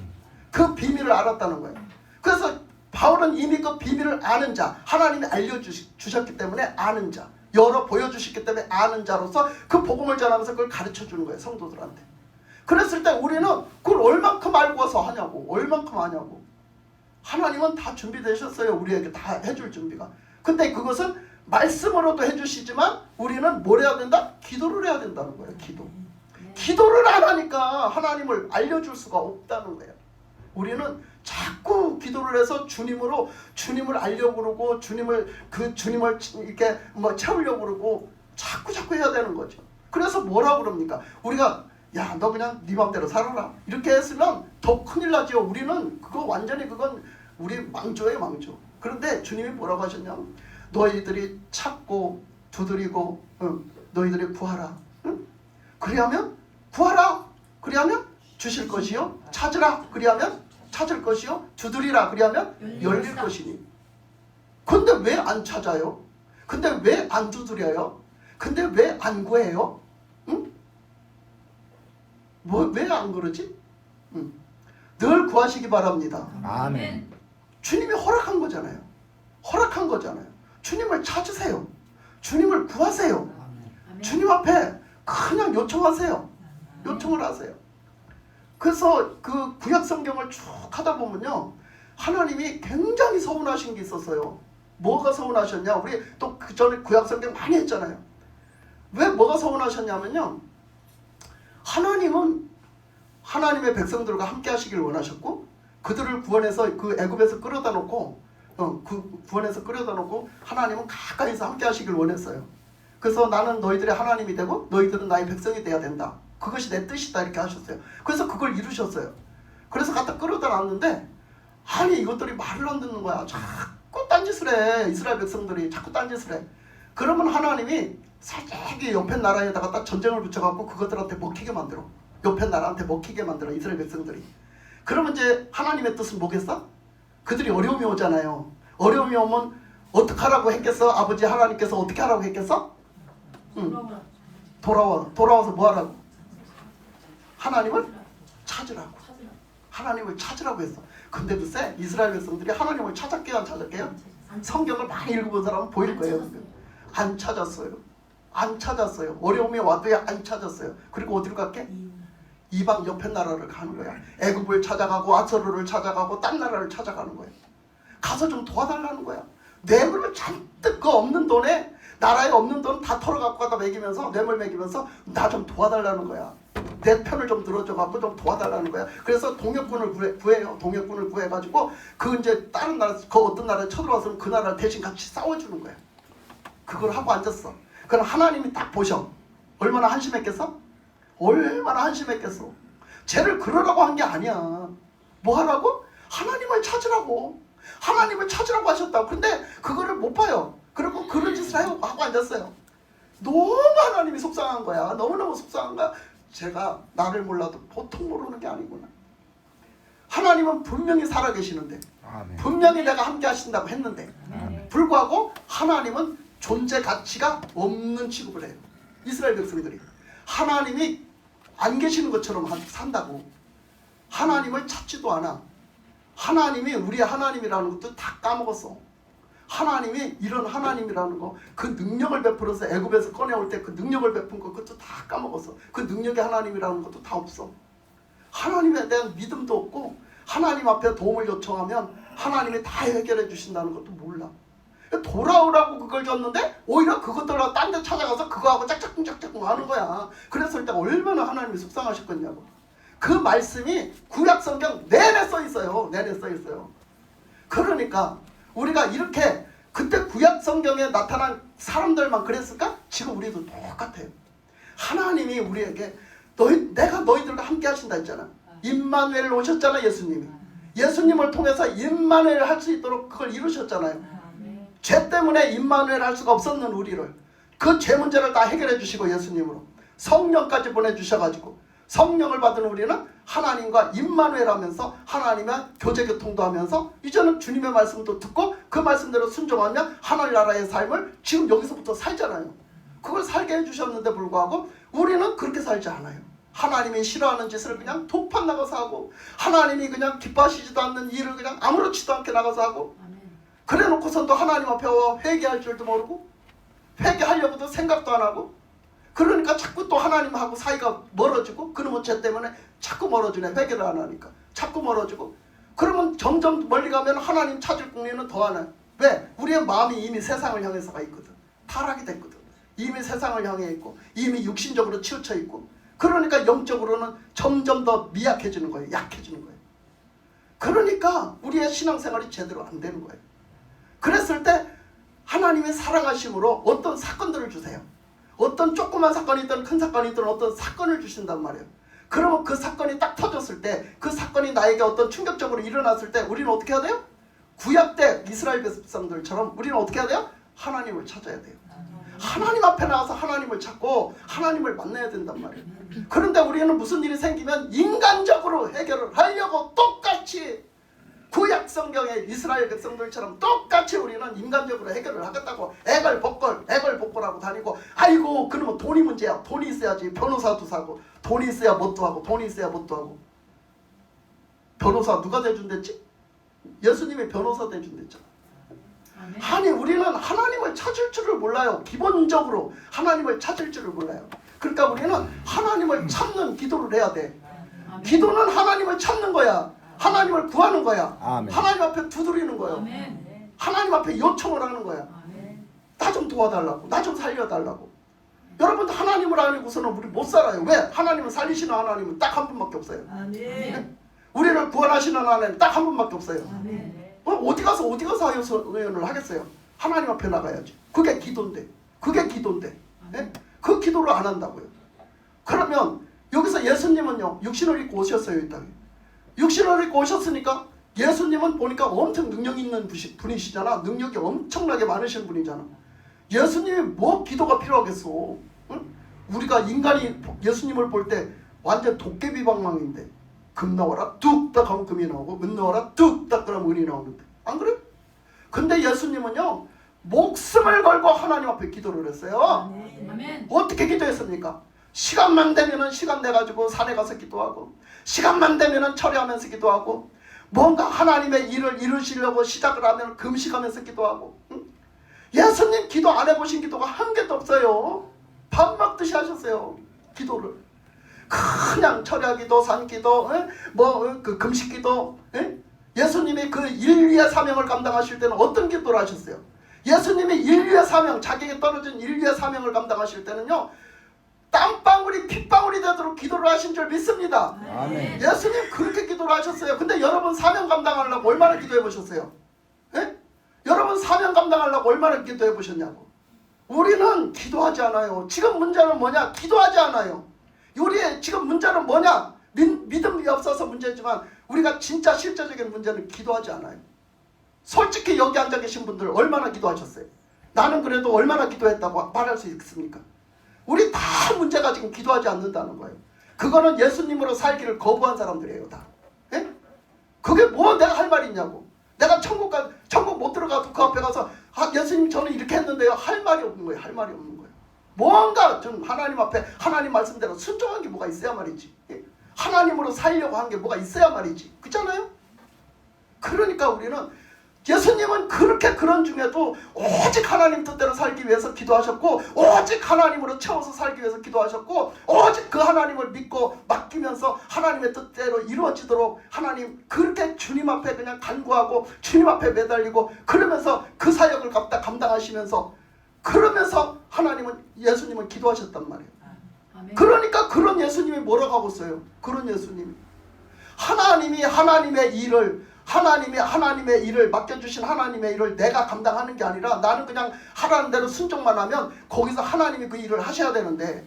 그 비밀을 알았다는 거예요. 그래서 바울은 이미 그 비밀을 아는 자, 하나님이 알려주셨기 때문에 아는 자, 열어 보여주셨기 때문에 아는 자로서 그 복음을 전하면서 그걸 가르쳐주는 거예요. 성도들한테. 그랬을 때 우리는 그걸 얼만큼 알고 와서 하냐고. 얼만큼 하냐고. 하나님은 다 준비되셨어요. 우리에게 다 해줄 준비가. 근데 그것은 말씀으로도 해주시지만 우리는 뭘 해야 된다? 기도를 해야 된다는 거예요. 기도. 기도를 안 하니까 하나님을 알려줄 수가 없다는 거예요. 우리는 자꾸 기도를 해서 주님을 알려고 그러고 주님을 이렇게 뭐 채우려고 그러고 자꾸 해야 되는 거죠. 그래서 뭐라고 그럽니까? 우리가 야, 너 그냥 네 맘대로 살아라 이렇게 했으면 더 큰일 나죠. 우리는 그거 완전히 그건 우리 망조예요, 망조. 그런데 주님이 뭐라고 하셨냐면 너희들이 찾고 두드리고 너희들이 구하라. 그리하면 구하라. 그리하면 주실 것이요. 찾으라. 그리하면 찾을 것이요. 두드리라. 그리하면 열릴 것이니. 근데 왜 안 찾아요? 근데 왜 안 두드려요? 근데 왜 안 구해요? 응? 왜 안 그러지? 늘 구하시기 바랍니다. 아멘. 주님이 허락한 거잖아요. 허락한 거잖아요. 주님을 찾으세요. 주님을 구하세요. 주님 앞에 그냥 요청하세요. 요청을 하세요. 그래서 그 구약 성경을 쭉 하다 보면요, 하나님이 굉장히 서운하신 게 있었어요. 뭐가 서운하셨냐? 우리 또 그 전에 구약 성경 많이 했잖아요. 왜 뭐가 서운하셨냐면요, 하나님은 하나님의 백성들과 함께 하시길 원하셨고, 그들을 구원해서 그 애굽에서 끌어다 놓고 구원해서 끌어다 놓고 하나님은 가까이서 함께 하시길 원했어요. 그래서 나는 너희들의 하나님이 되고 너희들은 나의 백성이 돼야 된다. 그것이 내 뜻이다. 이렇게 하셨어요. 그래서 그걸 이루셨어요. 그래서 갖다 끌어다 놨는데, 아니 이것들이 말을 안 듣는 거야. 자꾸 딴짓을 해. 이스라엘 백성들이 자꾸 딴짓을 해. 그러면 하나님이 살짝 옆에 나라에다가 딱 전쟁을 붙여갖고 그것들한테 먹히게 만들어. 옆에 나라한테 먹히게 만들어. 이스라엘 백성들이. 그러면 이제 하나님의 뜻은 뭐겠어? 그들이 어려움이 오잖아요. 어려움이 오면 어떻게 하라고 했겠어? 아버지 하나님께서 어떻게 하라고 했겠어? 돌아와서 뭐 하라고? 하나님을 찾으라고. 하나님을 찾으라고 했어. 근데 글쎄 이스라엘 백성들이 하나님을 찾았게요, 안 찾았게요? 성경을 많이 읽어본 사람은 보일 거예요. 안 찾았어요. 안 찾았어요. 어려움이 와도 안 찾았어요. 그리고 어디로 갈게? 이방 옆에 나라를 가는 거야. 애굽을 찾아가고 아서르를 찾아가고 딴 나라를 찾아가는 거야. 가서 좀 도와달라는 거야. 뇌물을 잔뜩 그 없는 돈에, 나라에 없는 돈 다 털어갖고 가다 먹이면서, 뇌물 먹이면서 나 좀 도와달라는 거야. 내 편을 좀 들어줘갖고 좀 도와달라는 거야. 그래서 동역군을 구해요. 동역군을 구해가지고 그 이제 다른 나라, 그 어떤 나라에 쳐들어와서 그 나라를 대신 같이 싸워주는 거야. 그걸 하고 앉았어. 그럼 하나님이 딱 보셔. 얼마나 한심했겠어? 얼마나 한심했겠어. 쟤를 그러라고 한 게 아니야. 뭐 하라고? 하나님을 찾으라고. 하나님을 찾으라고 하셨다고. 근데 그거를 못 봐요. 그리고 그런 짓을 하고 앉았어요. 너무 하나님이 속상한 거야. 너무너무 속상한 거야. 제가 나를 몰라도 보통 모르는 게 아니구나. 하나님은 분명히 살아계시는데, 분명히 내가 함께 하신다고 했는데, 불구하고 하나님은 존재 가치가 없는 취급을 해요. 이스라엘 백성들이 하나님이 안 계시는 것처럼 산다고. 하나님을 찾지도 않아. 하나님이 우리 하나님이라는 것도 다 까먹었어. 하나님이 이런 하나님이라는 거, 그 능력을 베풀어서 애굽에서 꺼내올 때 그 능력을 베푼 거, 그것도 다 까먹었어. 그 능력이 하나님이라는 것도 다 없어. 하나님에 대한 믿음도 없고, 하나님 앞에 도움을 요청하면 하나님이 다 해결해 주신다는 것도 몰라. 돌아오라고 그걸 줬는데 오히려 그것들하고 딴 데 찾아가서 그거하고 짝짝꿍 하는 거야. 그랬을 때 얼마나 하나님이 속상하셨겠냐고. 그 말씀이 구약성경 내내 써 있어요. 내내 써 있어요. 그러니까 우리가 이렇게 그때 구약성경에 나타난 사람들만 그랬을까? 지금 우리도 똑같아요. 하나님이 우리에게 내가 너희들과 함께 하신다 했잖아. 임마누엘 오셨잖아. 예수님을 통해서 임마누엘 할 수 있도록 그걸 이루셨잖아요. 죄 때문에 임마누엘 할 수가 없었는 우리를 그 죄 문제를 다 해결해 주시고 예수님으로 성령까지 보내주셔가지고 성령을 받은 우리는 하나님과 임마누엘 하면서 하나님과 교제교통도 하면서 이제는 주님의 말씀도 듣고 그 말씀대로 순종하며 하늘나라의 삶을 지금 여기서부터 살잖아요. 그걸 살게 해주셨는데 불구하고 우리는 그렇게 살지 않아요. 하나님이 싫어하는 짓을 그냥 도판 나가서 하고 하나님이 그냥 기뻐하시지도 않는 일을 그냥 아무렇지도 않게 나가서 하고 그래 놓고선도 하나님 앞에 회개할 줄도 모르고 회개하려고도 생각도 안 하고 그러니까 자꾸 또 하나님하고 사이가 멀어지고 그놈의 죄 때문에 자꾸 멀어지네. 회개를 안 하니까 자꾸 멀어지고 그러면 점점 멀리 가면 하나님 찾을 궁리는 더 하나요. 왜? 우리의 마음이 이미 세상을 향해서 가 있거든. 타락이 됐거든. 이미 세상을 향해 있고 이미 육신적으로 치우쳐 있고 그러니까 영적으로는 점점 더 미약해지는 거예요. 약해지는 거예요. 그러니까 우리의 신앙생활이 제대로 안 되는 거예요. 그랬을 때 하나님의 사랑하심으로 어떤 사건들을 주세요. 어떤 조그만 사건이든 큰 사건이든 어떤 사건을 주신단 말이에요. 그러면 그 사건이 딱 터졌을 때 그 사건이 나에게 어떤 충격적으로 일어났을 때 우리는 어떻게 해야 돼요? 구약 때 이스라엘 백성들처럼 우리는 어떻게 해야 돼요? 하나님을 찾아야 돼요. 하나님 앞에 나가서 하나님을 찾고 하나님을 만나야 된단 말이에요. 그런데 우리는 무슨 일이 생기면 인간적으로 해결을 하려고 똑같이 구약 성경의 이스라엘 백성들처럼 똑같이 우리는 인간적으로 해결을 하겠다고 애걸복걸하고 다니고 아이고 그러면 돈이 문제야. 돈이 있어야지 변호사도 사고 돈이 있어야 뭣도 하고 돈이 있어야 뭣도 하고 변호사 누가 대준댔지? 예수님이 변호사 대준댔잖아. 아니 우리는 하나님을 찾을 줄을 몰라요. 기본적으로 하나님을 찾을 줄을 몰라요. 그러니까 우리는 하나님을 찾는 기도를 해야 돼. 기도는 하나님을 찾는 거야. 하나님을 구하는 거야. 아멘. 하나님 앞에 두드리는 거예요. 아멘. 하나님 앞에 요청을 하는 거야. 아멘. 나 좀 도와달라고. 나 좀 살려달라고. 여러분 하나님을 아니고서는 우리 못 살아요. 왜? 하나님은 살리시는 하나님은 딱 한 분밖에 없어요. 아멘. 우리를 구원하시는 하나님 딱 한 분밖에 없어요. 아멘. 어디 가서 하여서의원을 하겠어요. 하나님 앞에 나가야지. 그게 기도인데. 예? 그 기도를 안 한다고요. 그러면 여기서 예수님은요. 육신을 입고 오셨어요. 이 땅에. 육신을 입고 오셨으니까 예수님은 보니까 엄청 능력 있는 분이시잖아. 능력이 엄청나게 많으신 분이잖아. 예수님이 뭐 기도가 필요하겠어. 응? 우리가 인간이 예수님을 볼 때 완전 도깨비 방망인데 금 나와라 뚝딱 하면 금이 나오고 은 나와라 뚝딱 그러면 은이 나오는데 안 그래? 근데 예수님은요 목숨을 걸고 하나님 앞에 기도를 했어요. 아멘. 어떻게 기도했습니까? 시간만 되면은 시간 내가지고 산에 가서 기도하고 시간만 되면은 철회하면서 기도하고 뭔가 하나님의 일을 이루시려고 시작을 하면 금식하면서 기도하고 응? 예수님 기도 안 해보신 기도가 한 개도 없어요. 밥 먹듯이 하셨어요. 기도를 그냥 철야기도 산기도 그 금식기도 예수님이 그 인류의 사명을 감당하실 때는 어떤 기도를 하셨어요? 예수님이 인류의 사명 자기에게 떨어진 인류의 사명을 감당하실 때는요 땀방울이 핏방울이 되도록 기도를 하신 줄 믿습니다. 아멘. 예수님 그렇게 기도를 하셨어요. 근데 여러분 사명 감당하려고 얼마나 기도해 보셨어요? 여러분 사명 감당하려고 얼마나 기도해 보셨냐고. 우리는 기도하지 않아요. 지금 문제는 뭐냐? 기도하지 않아요. 우리의 지금 문제는 뭐냐? 믿음이 없어서 문제지만 우리가 진짜 실제적인 문제는 기도하지 않아요. 솔직히 여기 앉아 계신 분들 얼마나 기도하셨어요? 나는 그래도 얼마나 기도했다고 말할 수 있습니까? 우리 다 문제가 지금 기도하지 않는다는 거예요. 그거는 예수님으로 살기를 거부한 사람들이에요. 다. 그게 뭐 내가 할 말이 있냐고. 내가 천국 못 들어가도 그 앞에 가서 예수님 저는 이렇게 했는데요. 할 말이 없는 거예요. 할 말이 없는 거예요. 뭔가 좀 하나님 앞에 하나님 말씀대로 순종한 게 뭐가 있어야 말이지. 하나님으로 살려고 한 게 뭐가 있어야 말이지. 그렇잖아요? 그러니까 우리는 예수님은 그렇게 그런 중에도 오직 하나님 뜻대로 살기 위해서 기도하셨고 오직 하나님으로 채워서 살기 위해서 기도하셨고 오직 그 하나님을 믿고 맡기면서 하나님의 뜻대로 이루어지도록 하나님 그렇게 주님 앞에 그냥 간구하고 주님 앞에 매달리고 그러면서 그 사역을 감당하시면서 그러면서 예수님은 기도하셨단 말이에요. 아멘. 그러니까 그런 예수님이 뭐라고 하고 있어요? 그런 예수님이 하나님이 하나님의 일을 맡겨주신 하나님의 일을 내가 감당하는 게 아니라 나는 그냥 하라는 대로 순종만 하면 거기서 하나님이 그 일을 하셔야 되는데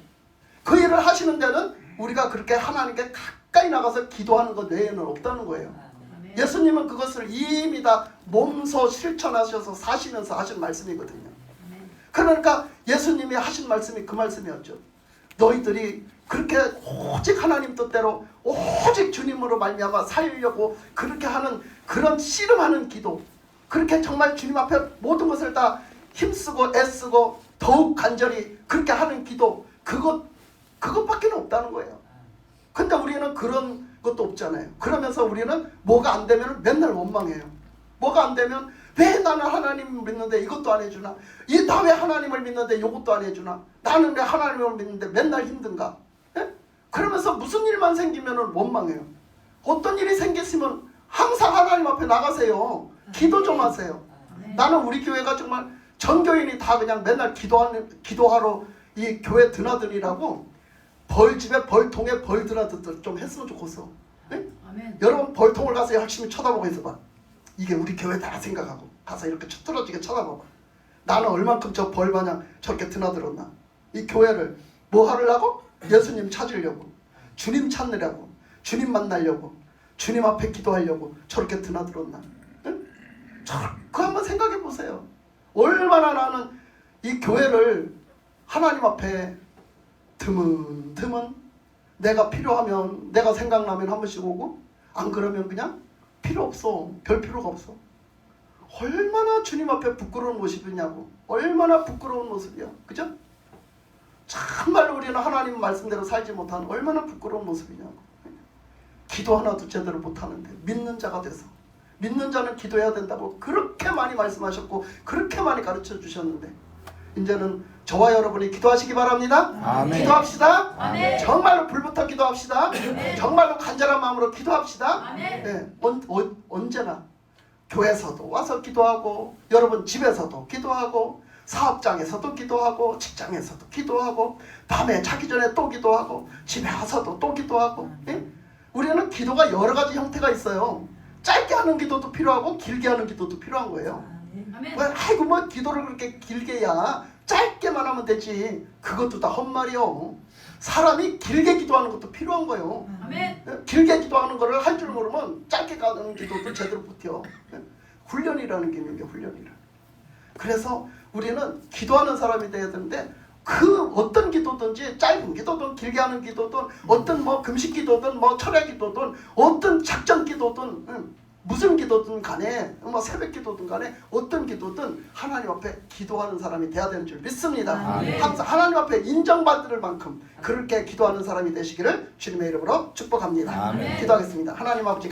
그 일을 하시는 데는 우리가 그렇게 하나님께 가까이 나가서 기도하는 것 외에는 없다는 거예요. 아멘. 예수님은 그것을 이미 다 몸소 실천하셔서 사시면서 하신 말씀이거든요. 아멘. 그러니까 예수님이 하신 말씀이 그 말씀이었죠. 너희들이 그렇게 오직 하나님 뜻대로 오직 주님으로 말미암아 살려고 그렇게 하는 그런 씨름하는 기도, 그렇게 정말 주님 앞에 모든 것을 다 힘쓰고 애쓰고 더욱 간절히 그렇게 하는 기도, 그것밖에 없다는 거예요. 근데 우리는 그런 것도 없잖아요. 그러면서 우리는 뭐가 안 되면 맨날 원망해요. 뭐가 안 되면 왜 나는 하나님을 믿는데 이것도 안 해주나? 나 왜 하나님을 믿는데 이것도 안 해주나? 나는 왜 하나님을 믿는데 맨날 힘든가? 예? 그러면서 무슨 일만 생기면 원망해요. 어떤 일이 생겼으면 항상 하나님 앞에 나가세요. 기도 좀 하세요. 아멘. 나는 우리 교회가 정말 전 교인이 다 그냥 맨날 기도하러 이 교회 드나들이라고 벌집에 벌통에 벌 드나들 좀 했으면 좋겠어. 예? 아멘. 여러분 벌통을 가서 열심히 쳐다보고 있어봐. 이게 우리 교회다 생각하고 가서 이렇게 뚫어지게 쳐다봐봐. 나는 얼만큼 저 벌마냥 저렇게 드나들었나. 이 교회를 뭐 하려고? 예수님 찾으려고, 주님 찾느라고, 주님 만나려고, 주님 앞에 기도하려고 저렇게 드나들었나. 응? 그거 한번 생각해 보세요. 얼마나 나는 이 교회를 하나님 앞에 드문드문 내가 필요하면 내가 생각나면 한 번씩 오고 안 그러면 그냥 필요 없어. 별 필요가 없어. 얼마나 주님 앞에 부끄러운 모습이냐고. 얼마나 부끄러운 모습이야. 그죠? 정말로 우리는 하나님 말씀대로 살지 못하는 얼마나 부끄러운 모습이냐고. 기도 하나도 제대로 못하는데 믿는 자가 돼서 믿는 자는 기도해야 된다고 그렇게 많이 말씀하셨고 그렇게 많이 가르쳐 주셨는데 이제는 저와 여러분이 기도하시기 바랍니다. 아멘. 기도합시다. 아멘. 정말로 불부터 기도합시다. 정말로 간절한 마음으로 기도합시다. 아멘. 네, 언제나 교회에서도 와서 기도하고 여러분 집에서도 기도하고 사업장에서도 기도하고 직장에서도 기도하고 밤에 자기 전에 또 기도하고 집에 와서도 또 기도하고. 예? 우리는 기도가 여러 가지 형태가 있어요. 짧게 하는 기도도 필요하고 길게 하는 기도도 필요한 거예요. 아멘. 아이고 뭐 기도를 그렇게 길게 해야 짧게만 하면 되지. 그것도 다 헛말이요. 사람이 길게 기도하는 것도 필요한 거예요. 아멘. 길게 기도하는 거를 할 줄 모르면 짧게 가는 기도도 제대로 못해요. 훈련이라는 게 있는 게 훈련이라. 그래서 우리는 기도하는 사람이 돼야 되는데 그 어떤 기도든지 짧은 기도든 길게 하는 기도든 어떤 뭐 금식 기도든 뭐 철야 기도든 어떤 작전 기도든 무슨 기도든 간에 뭐 새벽 기도든 간에 어떤 기도든 하나님 앞에 기도하는 사람이 돼야 되는 줄 믿습니다. 아멘. 항상 하나님 앞에 인정받을 만큼 그렇게 기도하는 사람이 되시기를 주님의 이름으로 축복합니다. 아멘. 기도하겠습니다. 하나님 아버지